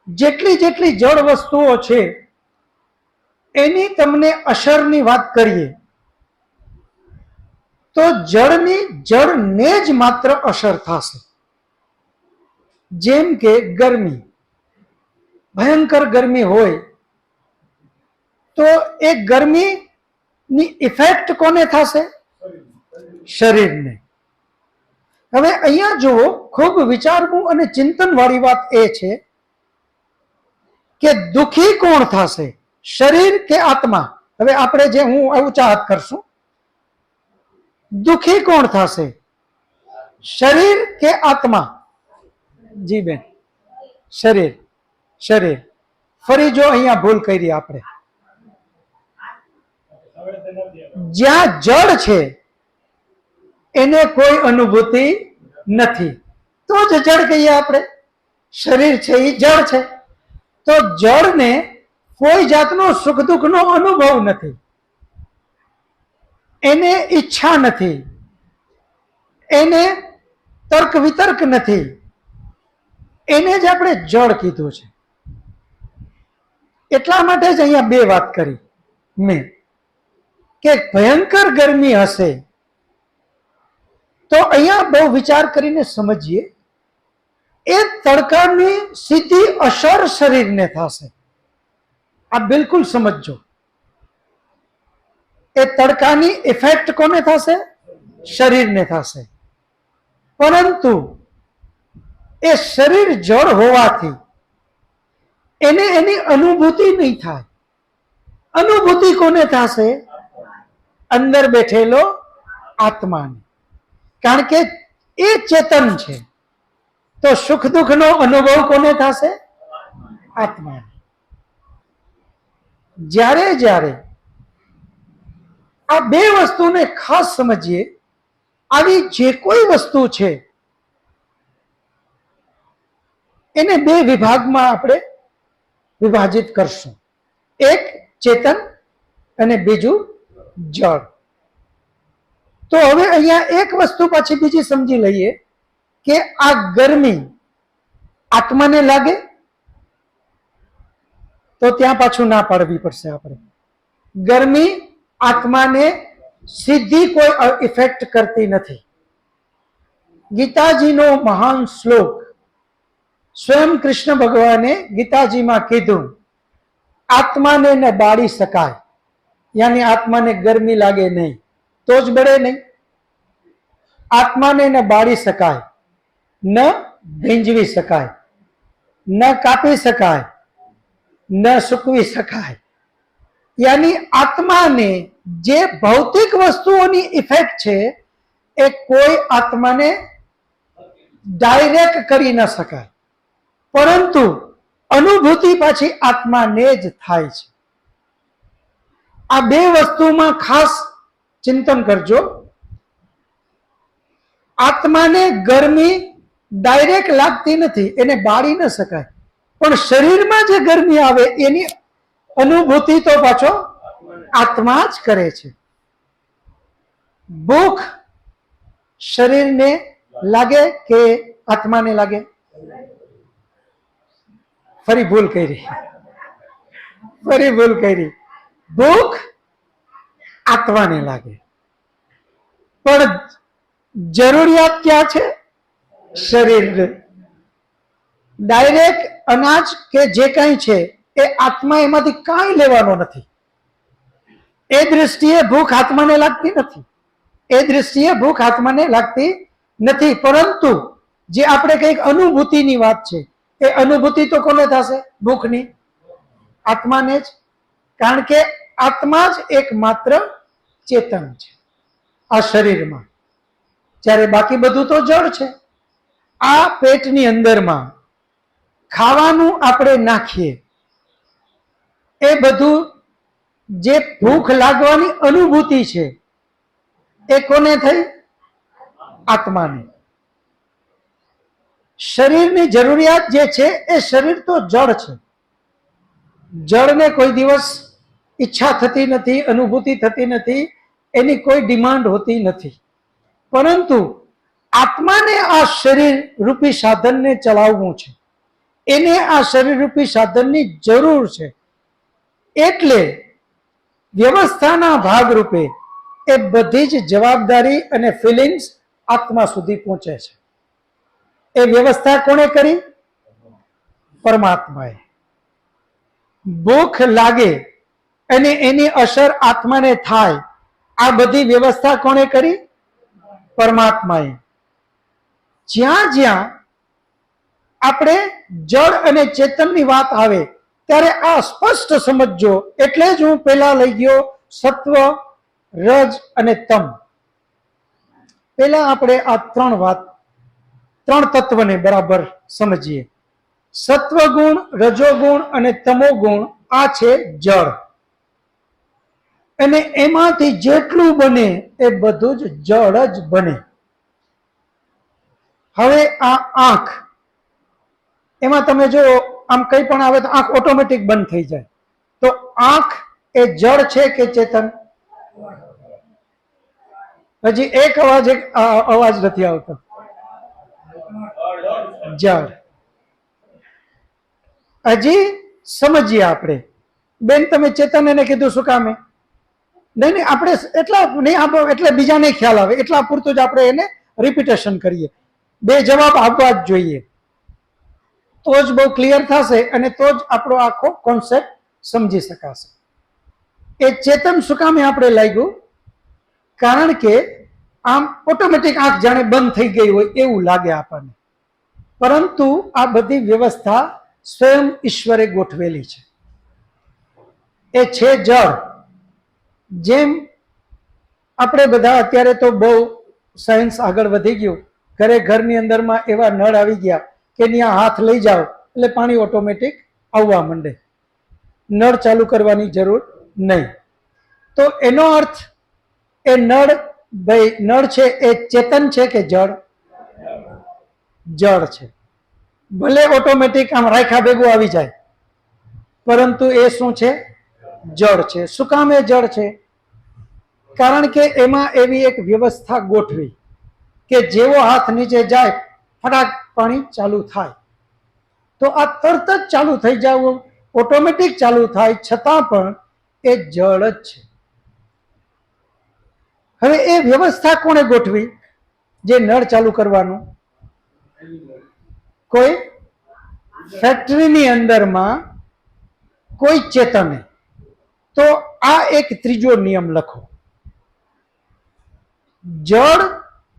જેટલી જેટલી જળ વસ્તુઓ છે એની તમને અસરની વાત કરીએ તો જળની જળને જ માત્ર અસર થશે. જેમ કે ગરમી, ભયંકર ગરમી હોય તો એ ગરમીની ઇફેક્ટ કોને થશે? શરીરને. હવે અહીંયા જુઓ, ખૂબ વિચારવું અને ચિંતન વાળી વાત એ છે કે દુખી કોણ થશે, શરીર કે આત્મા? હવે આપણે જે હું એવું ચાહત કરશું, દુખી કોણ થશે, શરીર કે આત્મા? જી બેન, શરીર. શરીર. ફરી જો અહીંયા ભૂલ કરી આપણે, જ્યાં જળ છે એને કોઈ અનુભૂતિ નથી, તો જ જળ કહીએ આપણે. શરીર છે એ જળ છે, તો જળને કોઈ જાતનો સુખ દુઃખનો અનુભવ નથી, એને ઈચ્છા નથી, એને તર્ક વિતર્ક નથી, એને જ આપણે જળ કીધું છે. એટલા માટે જ અહીંયા બે વાત કરી મેં કે ભયંકર ગરમી હશે તો અહીંયા બહુ વિચાર કરીને સમજીએ, એ તડકાની સીધી અસર શરીરને થશે. આ બિલકુલ સમજો. એ તડકાની ઇફેક્ટ કોને થશે? શરીરને થશે. પરંતુ એ શરીર જળ હોવાથી એને એની અનુભૂતિ નહીં થાય. અનુભૂતિ કોને થશે? અંદર બેઠેલો આત્માને. કારણ કે એ ચેતન છે, તો સુખ દુઃખનો અનુભવ કોને થશે? આત્માને. જ્યારે જ્યારે આ બે વસ્તુને ખાસ સમજીએ, આવી જે કોઈ વસ્તુ છે એને બે વિભાગમાં આપણે વિભાજિત કરશું. એક ચેતન અને બીજું જળ. તો હવે અહીંયા એક વસ્તુ પાછી બીજી સમજી લઈએ કે આ ગરમી આત્માને લાગે તો ત્યાં પાછું ના પાડવી પડશે આપણે. ગરમી આત્માને સીધી કોઈ ઇફેક્ટ કરતી નથી. ગીતાજીનો મહાન શ્લોક સ્વયં કૃષ્ણ ભગવાને ગીતાજીમાં કીધું, આત્માને ન બાળી શકાય, યાની આત્માને ગરમી લાગે નહીં તો જ બળે નહીં. આત્માને ન બાળી શકાય, ન ભીંજવી શકાય, ન કાપી શકાય, ન સૂકવી શકાય. યાની આત્માને જે ભૌતિક વસ્તુઓની ઇફેક્ટ છે એ કોઈ આત્માને ડાયરેક્ટ કરી ન શકાય, પરંતુ અનુભૂતિ પાછી આત્માને જ થાય છે. આ બે વસ્તુમાં ખાસ ચિંતન કરજો. આત્માને ગરમી ડાયરેક્ટ લાગતી નથી, એને બાળી ન શકાય, પણ શરીરમાં જે ગરમી આવે એની અનુભૂતિ તો પાછો આત્મા જ કરે છે. ભૂખ શરીરને લાગે કે આત્માને લાગે? ફરી ભૂલ કરી. ભૂખ આત્માને લાગે, પણ જરૂરિયાત ક્યાં છે? શરીર. ડાયરેક્ટ અનાજ કે જે કંઈ છે એ આત્મા એમાંથી કાંઈ લેવાનો નથી. એ દૃષ્ટિએ ભૂખ આત્માને લાગતી નથી. પરંતુ જે આપણે કંઈક અનુભૂતિની વાત છે, એ અનુભૂતિ તો કોને થશે? ભૂખની. આત્માને જ. કારણ કે આત્મા જ એકમાત્ર ચેતન છે આ શરીરમાં, જ્યારે બાકી બધું તો જળ છે. આ પેટની અંદરમાં ખાવાનું આપણે નાખીએ, એ બધું જે ભૂખ લાગવાની અનુભૂતિ છે એ કોને થઈ? આત્માને. શરીરની જરૂરિયાત જે છે એ શરીર તો જળ છે. જળને કોઈ દિવસ ઈચ્છા થતી નથી, અનુભૂતિ થતી નથી, એની કોઈ ડિમાન્ડ હોતી નથી. પરંતુ આત્માને આ શરીર રૂપી સાધનને ચલાવવું છે, એને આ શરીર રૂપી સાધનની જરૂર છે. એટલે વ્યવસ્થાના ભાગરૂપે એ બધી જ જવાબદારી અને ફિલિંગ્સ આત્મા સુધી પહોંચે છે. એ વ્યવસ્થા કોણે કરી? પરમાત્માએ. ભૂખ લાગે અને એની અસર આત્માને થાય. આ બધી વ્યવસ્થા કોણે કરી? પરમાત્માએ. જ્યાં જ્યાં આપણે જળ અને ચેતનની વાત આવે ત્યારે આ સ્પષ્ટ સમજજો. એટલે જ હું પેલા લઈ ગયો સત્વ, રજ અને તમ. પેલા આપણે આ ત્રણ તત્વને બરાબર સમજીએ. સત્વગુણ, રજોગુણ અને તમોગુણ આ છે જળ, અને એમાંથી જેટલું બને એ બધું જ જળ જ બને. હવે આ આંખ, એમાં તમે જો આમ કંઈ પણ આવે તો આંખ ઓટોમેટિક બંધ થઈ જાય. તો આંખ એ જળ છે કે ચેતન? હજી એક અવાજ નથી આવતો. જળ. હજી સમજીએ આપણે. બેન તમે ચેતન એને કીધું શું કામે? નહીં આપણે એટલા નહીં આપો એટલે બીજાને ખ્યાલ આવે એટલા પૂરતું જ આપણે એને રિપીટેશન કરીએ. બે જવાબ આપવા જ જોઈએ, તો જ બહુ ક્લિયર થશે અને તો જ આપણો આખો કોન્સેપ્ટ સમજી શકાશે. એ ચેતન શું કામે આપણે લાગ્યું? કારણ કે આમ ઓટોમેટિક આંખ જાણે બંધ થઈ ગઈ હોય એવું લાગે આપણને, પરંતુ આ બધી વ્યવસ્થા સ્વયં ઈશ્વરે ગોઠવેલી છે. એ છે જળ. જેમ આપણે બધા અત્યારે તો બહુ સાયન્સ આગળ વધી ગયું, ઘરની અંદરમાં એવા નળ આવી ગયા કે ત્યાં હાથ લઈ જાઓ એટલે પાણી ઓટોમેટિક આવવા માંડે, નળ ચાલુ કરવાની જરૂર નહીં. તો એનો અર્થ એ નળ છે એ ચેતન છે કે જળ? જળ છે. ભલે ઓટોમેટિક આમ રાખ્યા ભેગું આવી જાય, પરંતુ એ શું છે? જળ છે. શું કામ એ જળ છે? કારણ કે એમાં એવી એક વ્યવસ્થા ગોઠવી કે જેવો હાથ નીચે જાય ફટાક પાણી ચાલુ થાય. તો આ તરત જ ચાલુ થઈ જવું, ઓટોમેટિક ચાલુ થાય, છતાં પણ એ જળ જ છે. હવે એ વ્યવસ્થા કોણે ગોઠવી? જે નળ ચાલુ કરવાનું? કોઈ ફેક્ટરીની અંદરમાં કોઈ ચેતને. તો આ એક ત્રીજો નિયમ લખો. જળ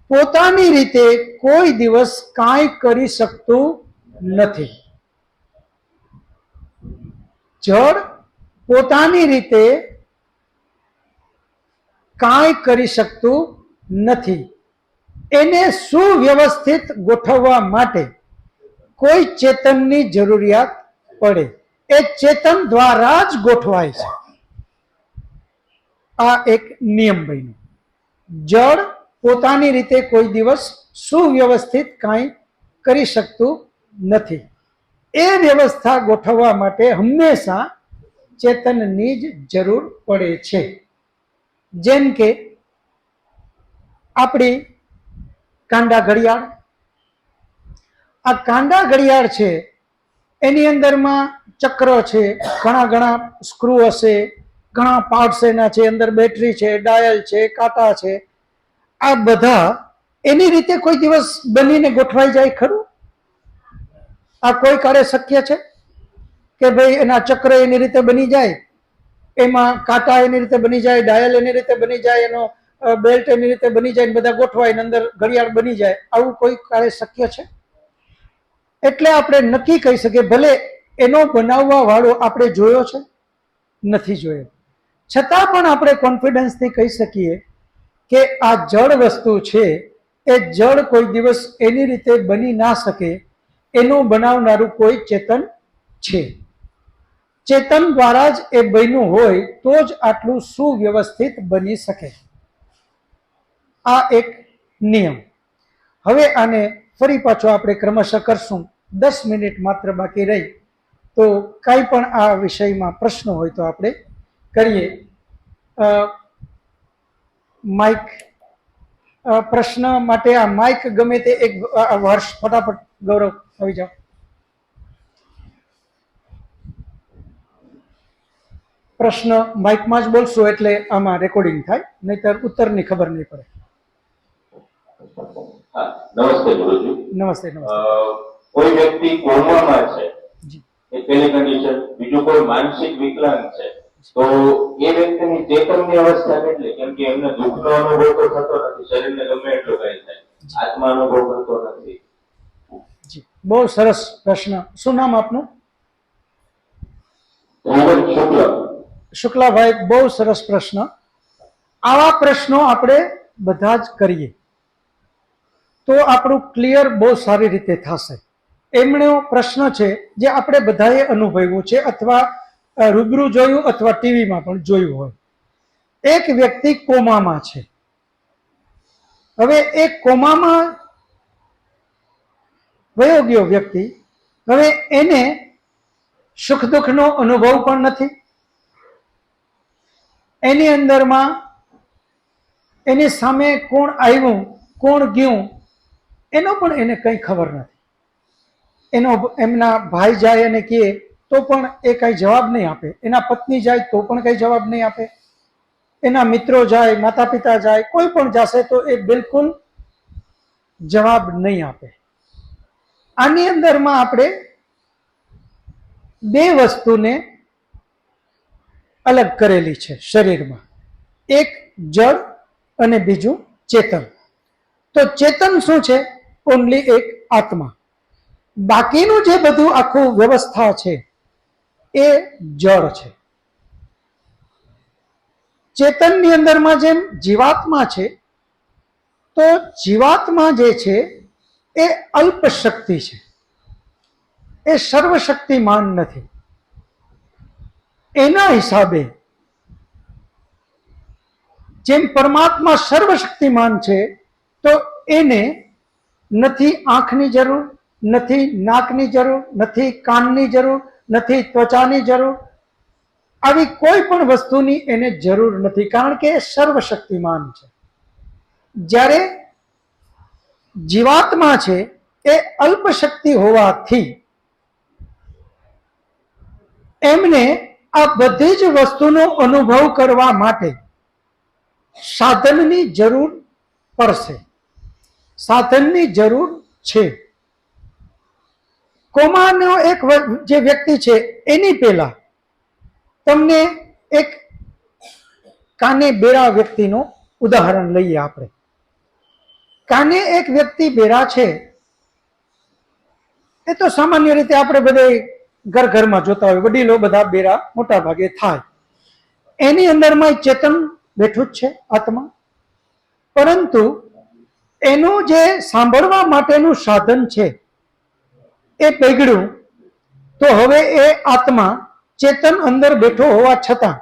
પોતાની રીતે કોઈ દિવસ કાંઈ કરી શકતું નથી. જળ પોતાની રીતે કાંઈ કરી શકતું નથી. એને સુવ્યવસ્થિત ગોઠવવા માટે કોઈ ચેતનની જરૂરિયાત પડે. એ ચેતન દ્વારા જ ગોઠવાય છે. આ એક નિયમ બન્યો. જળ પોતાની રીતે કોઈ દિવસ સુવ્યવસ્થિત કાંઈ કરી શકતું નથી. એ વ્યવસ્થા ગોઠવવા માટે હંમેશા ચેતનની જ જરૂર પડે છે. જેમ કે આપણી કાંડા ઘડિયાળ, આ કાંડા ઘડિયાળ છે એની અંદરમાં ચક્ર છે, ઘણા સ્ક્રૂ હશે, ઘણા પાર્ટ્સ એના છે, અંદર બેટરી છે, ડાયલ છે, કાંટા છે. આ બધા એની રીતે કોઈ દિવસ બનીને ગોઠવાઈ જાય ખરું? આ કોઈ કાળે શક્ય છે કે ભાઈ એના ચક્ર એની રીતે બની જાય, એમાં કાંટા એની રીતે બની જાય, ડાયલ એની રીતે બની જાય, એનો બેલ્ટ એની રીતે બની જાય, બધા ગોઠવાય અંદર ઘડિયાળ બની જાય? આવું કોઈ કાળે શક્ય છે? એટલે આપણે નક્કી કહી શકીએ, ભલે એનો બનાવવા વાળો આપણે જોયો છે? નથી જોયો, છતાં પણ આપણે કોન્ફિડન્સથી કહી શકીએ કે આ જળ વસ્તુ છે એ જળ કોઈ દિવસ એની રીતે બની ના શકે. એનું બનાવનારું કોઈ ચેતન છે. ચેતન દ્વારા જ એ બન્યું હોય તો જ આટલું સુવ્યવસ્થિત બની શકે. આ એક નિયમ. હવે આને ફરી પાછો આપણે ક્રમશઃ કરશું. 10 મિનિટ માત્ર બાકી રહી, તો કાંઈ પણ આ વિષયમાં પ્રશ્ન હોય તો આપણે કરીએ. માઇક પ્રશ્ન માટે આ માઇક ગમે તે એક વર્ષ ફટાફટ ગૌરવ આવી જાઓ. પ્રશ્ન માઇકમાં જ બોલશો એટલે આમાં રેકોર્ડિંગ થાય, નહીતર ઉત્તરની ખબર નહીં પડે.
નમસ્તે ગુરુજી.
નમસ્તે.
કોઈ વ્યક્તિ કોમામાં છે એ પેલી કન્ડિશન, બીજું કોઈ માનસિક વિકલાંગ છે તો એ વ્યક્તિની ચેતનની અવસ્થા કેટલી? કેમ કે એમને દુઃખનો અનુભવ તો થતો નથી, શરીરને ગમે એટલું કઈ થાય, આત્મા અનુભવ કરતો નથી.
જી, બહુ સરસ પ્રશ્ન. શું નામ આપનું?
ધ્રુવન શુક્લ.
શુક્લાભાઈ, બહુ સરસ પ્રશ્ન. આવા પ્રશ્નો આપણે બધા જ કરીએ તો આપણું ક્લિયર બહુ સારી રીતે થશે. એમનો પ્રશ્ન છે જે આપણે બધાએ અનુભવ્યું છે, અથવા રૂબરૂ જોયું અથવા ટીવીમાં પણ જોયું હોય. એક વ્યક્તિ કોમામાં છે. હવે એ કોમામાં વયો ગયો વ્યક્તિ. હવે એને સુખ દુઃખનો અનુભવ પણ નથી. એની અંદરમાં એની સામે કોણ આવ્યું કોણ ગયું એનો પણ એને કંઈ ખબર નથી. એમના ભાઈ જાય અને કહે તો પણ એ કંઈ જવાબ નહીં આપે. એના પત્ની જાય તો પણ કંઈ જવાબ નહીં આપે. એના મિત્રો જાય, માતા પિતા જાય, કોઈ પણ જશે તો એ બિલકુલ જવાબ નહીં આપે. આની અંદરમાં આપણે બે વસ્તુને અલગ કરેલી છે શરીરમાં, એક જળ અને બીજું ચેતન. તો ચેતન શું છે? ઓનલી એક આત્મા. બાકીનું જે બધું આખું વ્યવસ્થા છે એ જળ છે. ચેતનની અંદરમાં જેમ જીવાત્મા છે, તો જીવાત્મા જે છે એ અલ્પ શક્તિ છે, એ સર્વશક્તિમાન નથી. એના હિસાબે જેમ પરમાત્મા સર્વશક્તિમાન છે, તો એને નથી આંખની જરૂર, નથી નાકની જરૂર, નથી કાનની જરૂર, નથી ત્વચાની જરૂર. આવી કોઈ પણ વસ્તુની એને જરૂર નથી, કારણ કે એ સર્વશક્તિમાન છે. જ્યારે જીવાત્મા છે એ અલ્પ શક્તિ હોવાથી એમને આ બધી જ વસ્તુનો અનુભવ કરવા માટે સાધનની જરૂર પડશે, સાધનની જરૂર છે. કોમાનો એક જે વ્યક્તિ છે એની પહેલા તમને એક કાને બેરા વ્યક્તિનું ઉદાહરણ લઈએ આપણે. કાને એક વ્યક્તિ બેરા છે, એ તો સામાન્ય રીતે આપણે બધા ઘર ઘરમાં જોતા હોય, વડીલો બધા બેરા મોટા ભાગે થાય. એની અંદરમાં ચેતન બેઠું જ છે, આત્મા. પરંતુ એનું જે સાંભળવા માટેનું સાધન છે એ બગડ્યું, તો હવે એ આત્મા ચેતન અંદર બેઠો હોવા છતાં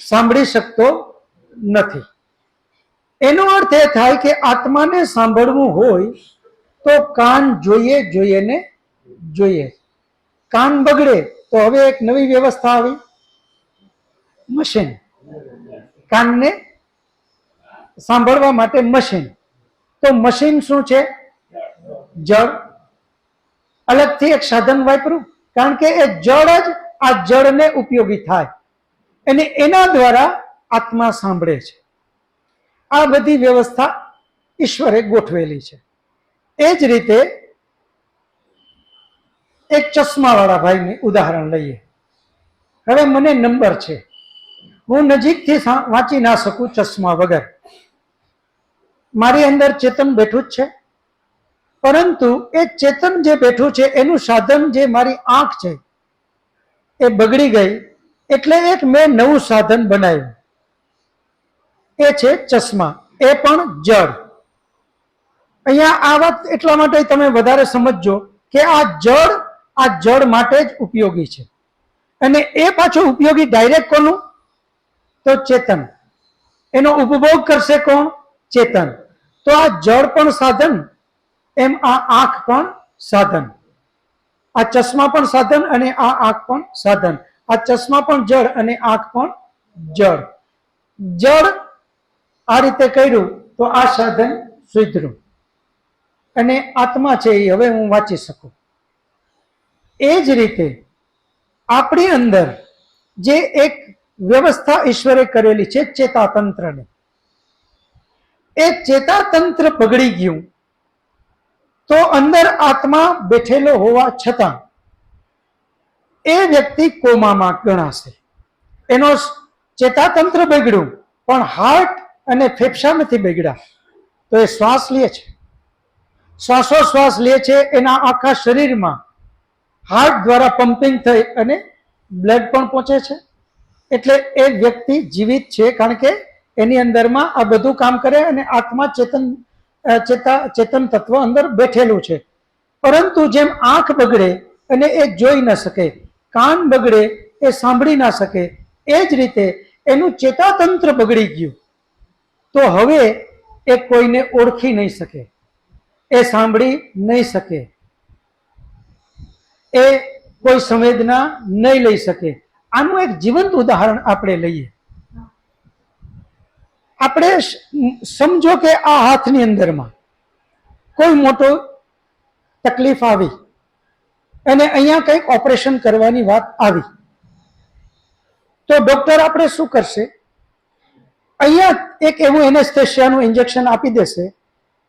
સાંભળી શકતો નથી. એનો અર્થ એ થાય કે આત્માને સાંભળવું હોય તો કાન જોઈએ ને જોઈએ. કાન બગડે તો હવે એક નવી વ્યવસ્થા આવી, મશીન. કાનને સાંભળવા માટે મશીન. તો મશીન શું છે? જળ. અલગથી એક સાધન વાપરું, કારણ કે એ જળ જ આ જળને ઉપયોગી થાય અને એના દ્વારા આત્મા સાંભળે છે. આ બધી વ્યવસ્થા ઈશ્વરે ગોઠવેલી છે. એ જ રીતે એક ચશ્માવાળા ભાઈનું ઉદાહરણ લઈએ. હવે મને નંબર છે, હું નજીકથી વાંચી ના શકું ચશ્મા વગર. મારી અંદર ચેતન બેઠું જ છે, પરંતુ એ ચેતન જે બેઠું છે એનું સાધન જે મારી આંખ છે એ બગડી ગઈ, એટલે એક મેં નવું સાધન બનાવ્યું, એ છે ચશ્મા. એ પણ જળ. અહીંયા આ વાત એટલા માટે તમે વધારે સમજજો કે આ જળ માટે જ ઉપયોગી છે. અને એ પાછું ઉપયોગી ડાયરેક્ટ કોનું? તો ચેતન. એનો ઉપભોગ કરશે કોણ? ચેતન. તો આ જળ પણ સાધન, એમ આ આંખ પણ સાધન, આ ચશ્મા પણ સાધન અને આ આંખ પણ સાધન. આ ચશ્મા પણ જળ અને આંખ પણ જળ. જળ આ રીતે કર્યું તો આ સાધન સુધર્યું અને આત્મા છે એ હવે હું વાંચી શકું. એ જ રીતે આપણી અંદર જે એક વ્યવસ્થા ઈશ્વરે કરેલી છે ચેતાતંત્રની, એ ચેતાતંત્ર બગડી ગયું તો અંદર આત્મા બેઠેલો હોવા છતાં એ વ્યક્તિ કોમામાં ગણાશે. એનો ચેતાતંત્ર બગડ્યું, પણ હાર્ટ અને ફેફસા નથી બગડ્યા. તો એ શ્વાસ લે છે, શ્વાસોશ્વાસ લે છે, એના આખા શરીરમાં હાર્ટ દ્વારા પમ્પિંગ થઈ અને બ્લડ પણ પહોંચે છે. એટલે એ વ્યક્તિ જીવિત છે, કારણ કે એની અંદરમાં આ બધું કામ કરે અને આત્મા ચેતન તત્વ અંદર બેઠેલું છે. પરંતુ જેમ આંખ બગડે અને એ જોઈ ન શકે, કાન બગડે એ સાંભળી ના શકે, એ જ રીતે એનું ચેતાતંત્ર બગડી ગયું. તો હવે એ કોઈને ઓળખી નહીં શકે, એ સાંભળી નહીં શકે, એ કોઈ સંવેદના નહીં લઈ શકે. આનું એક જીવંત ઉદાહરણ આપણે લઈએ. આપણે સમજો કે આ હાથની અંદરમાં કોઈ મોટો તકલીફ આવી અને અહીંયા કંઈક ઓપરેશન કરવાની વાત આવી, તો ડોક્ટર આપણે શું કરશે? અહીંયા એક એવું એનેસ્થેશિયાનું ઇન્જેક્શન આપી દેશે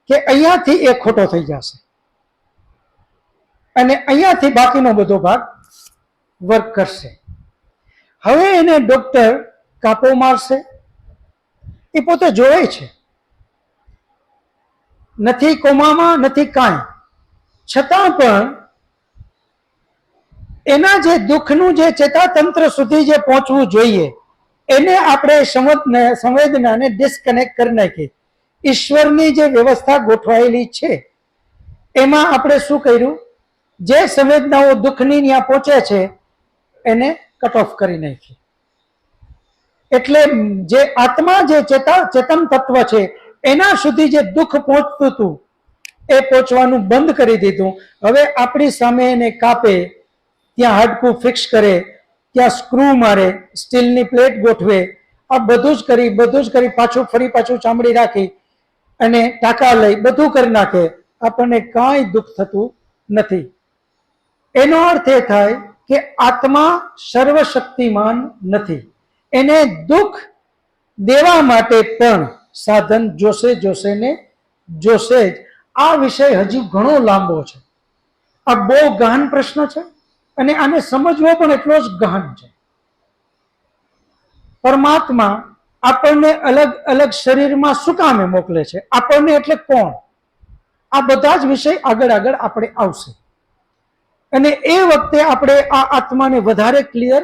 કે અહીંયાથી એ ખોટો થઈ જશે અને અહીંયાથી બાકીનો બધો ભાગ વર્ક કરશે. હવે એને ડોક્ટર કાપો મારશે, એ પોતે જોવે છે, નથી કોમામાં, નથી કાંઈ, છતાં પણ એના જે દુઃખનું જે ચેતાતંત્ર સુધી જે પહોંચવું જોઈએ એને આપણે સંવેદનાને ડિસ્કનેક્ટ કરી નાખી. ઈશ્વરની જે વ્યવસ્થા ગોઠવાયેલી છે એમાં આપણે શું કર્યું? જે સંવેદનાઓ દુઃખની ત્યાં પહોંચે છે એને કટ ઓફ કરી નાખી. એટલે જે આત્મા, જે ચેતન તત્વ છે એના સુધી જે દુઃખ પહોંચતું હતું એ પહોંચવાનું બંધ કરી દીધું. હવે આપણી સામે એને કાપે, ત્યાં હાડકું ફિક્સ કરે, ત્યાં સ્ક્રૂ મારે, સ્ટીલની પ્લેટ ગોઠવે, આ બધું જ કરી પાછું ચામડી રાખી અને ટાંકા લઈ બધું કરી નાખે, આપણને કાંઈ દુઃખ થતું નથી. એનો અર્થ એ થાય કે આત્મા સર્વશક્તિમાન નથી, એને દુઃખ દેવા માટે પણ સાધન જોશે જ. આ વિષય હજી ઘણો લાંબો છે, આ બહુ ગહન પ્રશ્ન છે અને આને સમજવો પણ એટલો જ ગહન છે. પરમાત્મા આપણને અલગ અલગ શરીરમાં શું કામે મોકલે છે? આપણને એટલે કોણ? આ બધા જ વિષય આગળ આપણે આવશે અને એ વખતે આપણે આ આત્માને વધારે ક્લિયર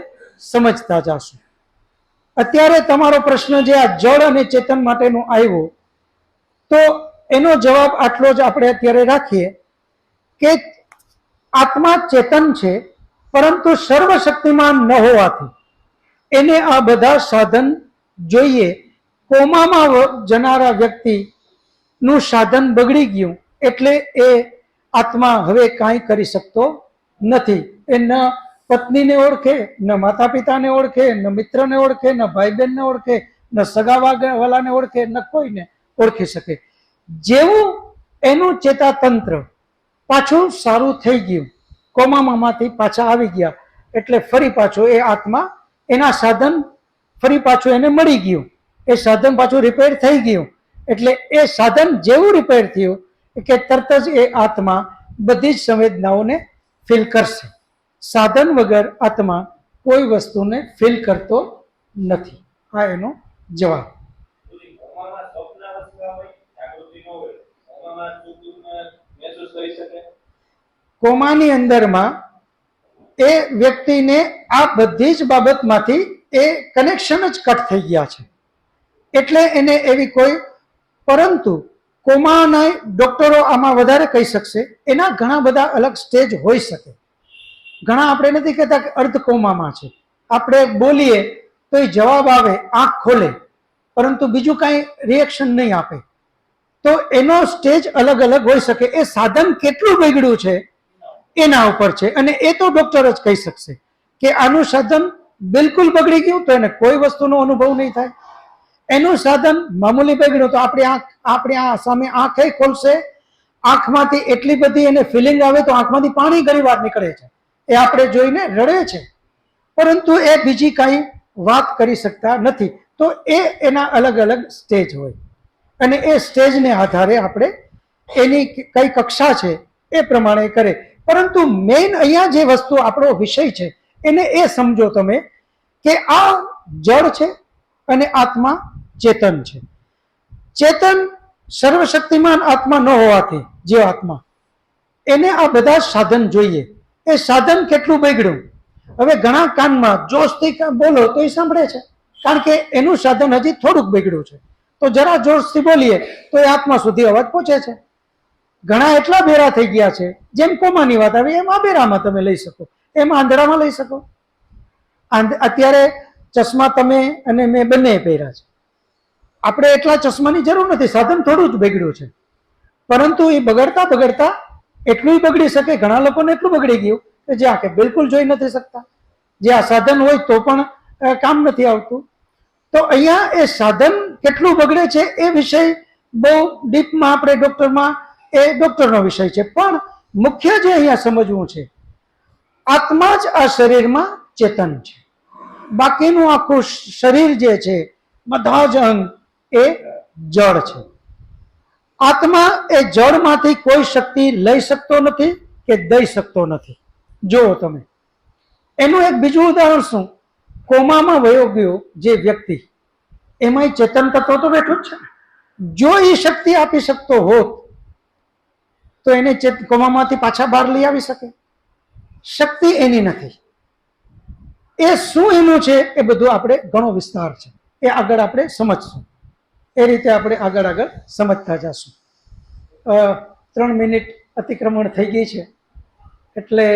સમજતા જશું. અત્યારે તમારો પ્રશ્ન જે આ જળ અને ચેતન માટેનો આવ્યો, તો એનો જવાબ આટલો જ આપણે અત્યારે રાખીએ કે આત્મા ચેતન છે, પરંતુ સર્વશક્તિમાન ન હોવાથી એને આ બધા સાધન જોઈએ. કોમામાં જનારા વ્યક્તિનું સાધન બગડી ગયું એટલે એ આત્મા હવે કાંઈ કરી શકતો નથી. એ ન પત્નીને ઓળખે, ન માતા પિતાને ઓળખે, ન મિત્રને ઓળખે, ન ભાઈ બહેનને ઓળખે, ન સગાવાલાને ઓળખે, ન કોઈને ઓળખી શકે. જેવું એનું ચેતાતંત્ર પાછું સારું થઈ ગયું, કોમામાંથી પાછા આવી ગયા, એટલે ફરી પાછો એ આત્મા, એના સાધન ફરી પાછું એને મળી ગયું, એ સાધન પાછું રિપેર થઈ ગયું. એટલે એ સાધન જેવું રિપેર થયું કે તરત જ એ આત્મા બધી જ સંવેદનાઓને ફીલ કરશે. સાધન વગર આત્મા કોઈ વસ્તુને ફીલ કરતો નથી. આ એનો જવાબ.
કોમામાં સ્વપ્ન અવસ્થા હોય, જાગૃતિ ન હોય, કોમામાં સુખ દુઃખ મહેસૂસ કરી શકે.
કોમાની અંદરમાં એ વ્યક્તિને આ બધી જ બાબતમાંથી એ કનેક્શન જ કટ થઈ ગયા છે, એટલે એને એવી કોઈ, પરંતુ કોમાના ડોક્ટરો આમાં વધારે કહી શકશે. એના ઘણા બધા અલગ સ્ટેજ હોઈ શકે. ઘણા આપણે નથી કહેતા કે અર્ધ કોમામાં છે, આપણે બોલીએ તો એ જવાબ આવે, આંખ ખોલે, પરંતુ બીજું કાંઈ રિએક્શન નહીં આપે. તો એનો સ્ટેજ અલગ હોઈ શકે. એ સાધન કેટલું બગડ્યું છે એના ઉપર છે, અને એ તો ડોક્ટર જ કહી શકશે કે આનું સાધન બિલકુલ બગડી ગયું તો એને કોઈ વસ્તુનો અનુભવ નહીં થાય. એનું સાધન મામૂલી બગડ્યું તો આપણી આ સામે આંખે ખોલશે, આંખમાંથી એટલી બધી એને ફિલિંગ આવે તો આંખમાંથી પાણી ઘણી વાર નીકળે છે, એ આપણે જોઈને રડે છે, પરંતુ એ બીજી કાંઈ વાત કરી શકતા નથી. તો એ એના અલગ સ્ટેજ હોય અને એ સ્ટેજને આધારે આપણે એની કઈ કક્ષા છે એ પ્રમાણે કરે. પરંતુ મેઇન અહીંયા જે વસ્તુ આપણો વિષય છે એને એ સમજો તમે કે આ જળ છે અને આત્મા ચેતન છે. ચેતન સર્વશક્તિમાન આત્મા ન હોવાથી જે આત્મા એને આ બધા સાધન જોઈએ. એ સાધન કેટલું બગડ્યું. હવે ઘણા કાનમાં જોશથી બોલો તો એ સાંભળે છે, કારણ કે એનું સાધન હજી થોડુંક બગડ્યું છે. તો જરા જોશથી બોલીએ તો એ આત્મા સુધી અવાજ પહોંચે છે. ઘણા એટલા બેરા થઈ ગયા છે, જેમ કોમાની વાત આવી એમ આ બેરામાં તમે લઈ શકો, એમ આંધળામાં લઈ શકો. અત્યારે ચશ્મા તમે અને મેં બંને પહેર્યા છે. આપણે એટલા ચશ્માની જરૂર નથી, સાધન થોડું જ બગડ્યું છે. પરંતુ એ બગડતા બગડતા એટલું બગડી શકે. ઘણા લોકોને એટલું બગડી ગયું કે જે આંખે બિલકુલ જોઈ નથી શકતા. જે આ સાધન હોય તો પણ કામ નથી આવતું. તો અહીંયા એ સાધન કેટલું બગડે છે એ વિષય બહુ ડીપમાં આપણે ડોક્ટરમાં એ ડોક્ટરનો વિષય છે. પણ મુખ્ય જે અહીંયા સમજવું છે, આત્મા જ આ શરીરમાં ચેતન છે. બાકીનું આખું શરીર જે છે, બધા જ અંગ એ જળ છે. આત્મા એ જળમાંથી કોઈ શક્તિ લઈ શકતો નથી કે દઈ શકતો નથી. જુઓ તમે, એનું એક બીજું ઉદાહરણ શું, કોમામાં વયો ગયો જે વ્યક્તિ, એમાં ચેતન તત્વ તો બેઠું જ છે. જો એ શક્તિ આપી શકતો હોત તો એને કોમામાંથી પાછા બહાર લઈ આવી શકે. શક્તિ એની નથી. એ શું એનું છે એ બધું આપણે ઘણો વિસ્તાર છે, એ આગળ આપણે સમજશું. એ રીતે આપણે આગળ સમજતા જશું. 3 મિનિટ અતિક્રમણ થઈ ગઈ છે, એટલે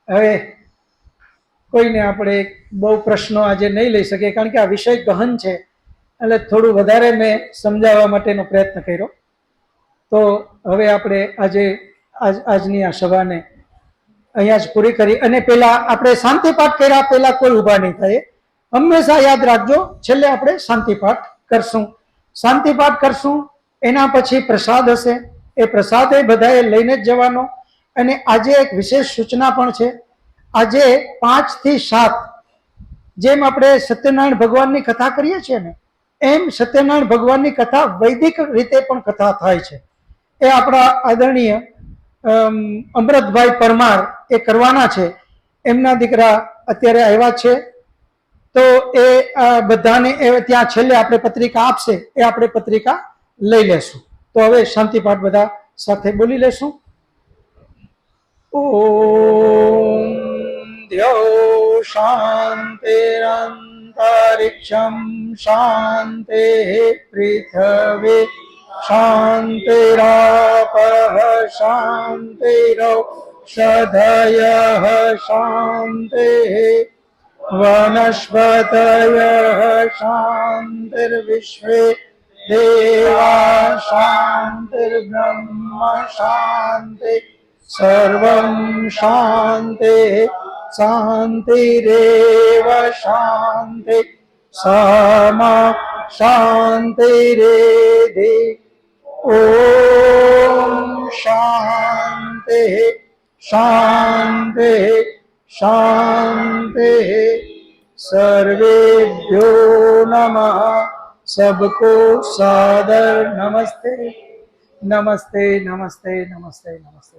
હવે કોઈને આપણે બહુ પ્રશ્નો આજે નહીં લઈ શકીએ, કારણ કે આ વિષય ગહન છે. એટલે થોડું વધારે મેં સમજાવવા માટેનો પ્રયત્ન કર્યો. તો હવે આપણે આજની આ સભાને અહીંયા જ પૂરી કરી. અને પેલા આપણે શાંતિપાઠ કર્યા પહેલા કોઈ ઊભા નહીં થાય. હંમેશા યાદ રાખજો, છેલ્લે આપણે શાંતિપાઠ કરશું. શાંતિપાઠ કરશું, એના પછી પ્રસાદ હશે. એ પ્રસાદ એ બધાએ લઈને જ જવાનો. અને આજે એક વિશેષ સૂચના પણ છે. આજે 5 થી 7 જેમ આપણે સત્યનારાયણ ભગવાનની કથા કરીએ છીએ ને, એમ સત્યનારાયણ ભગવાનની કથા વૈદિક રીતે પણ કથા થાય છે. એ આપણા આદરણીય અમૃતભાઈ પરમાર એ કરવાના છે. એમના દીકરા અત્યારે આવ્યા છે, તો એ બધાને ત્યાં છેલ્લે આપણે પત્રિકા આપશે, એ આપણે પત્રિકા લઈ લેશું. તો હવે શાંતિપાઠ બધા સાથે બોલી લેશું. ઓમ દ્યો શાંતિરંતરિક્ષમ શાંતિ પૃથ્વી શાંતિરાપઃ શાંતિરૌષધયઃ શાંતિ વનસ્પતયઃ શાંતિર્વિશ્વે દેવા શાંતિર્બ્રહ્મ શાંતિ સર્વં શાંતિ શાંતિરેવ શાંતિ સમા શાંતિરેધિ. ઓમ શાંતિ શાંતિ શાંતિ. સર્વેભ્યો નમઃ. सबको सादर नमस्ते नमस्ते नमस्ते नमस्ते नमस्ते.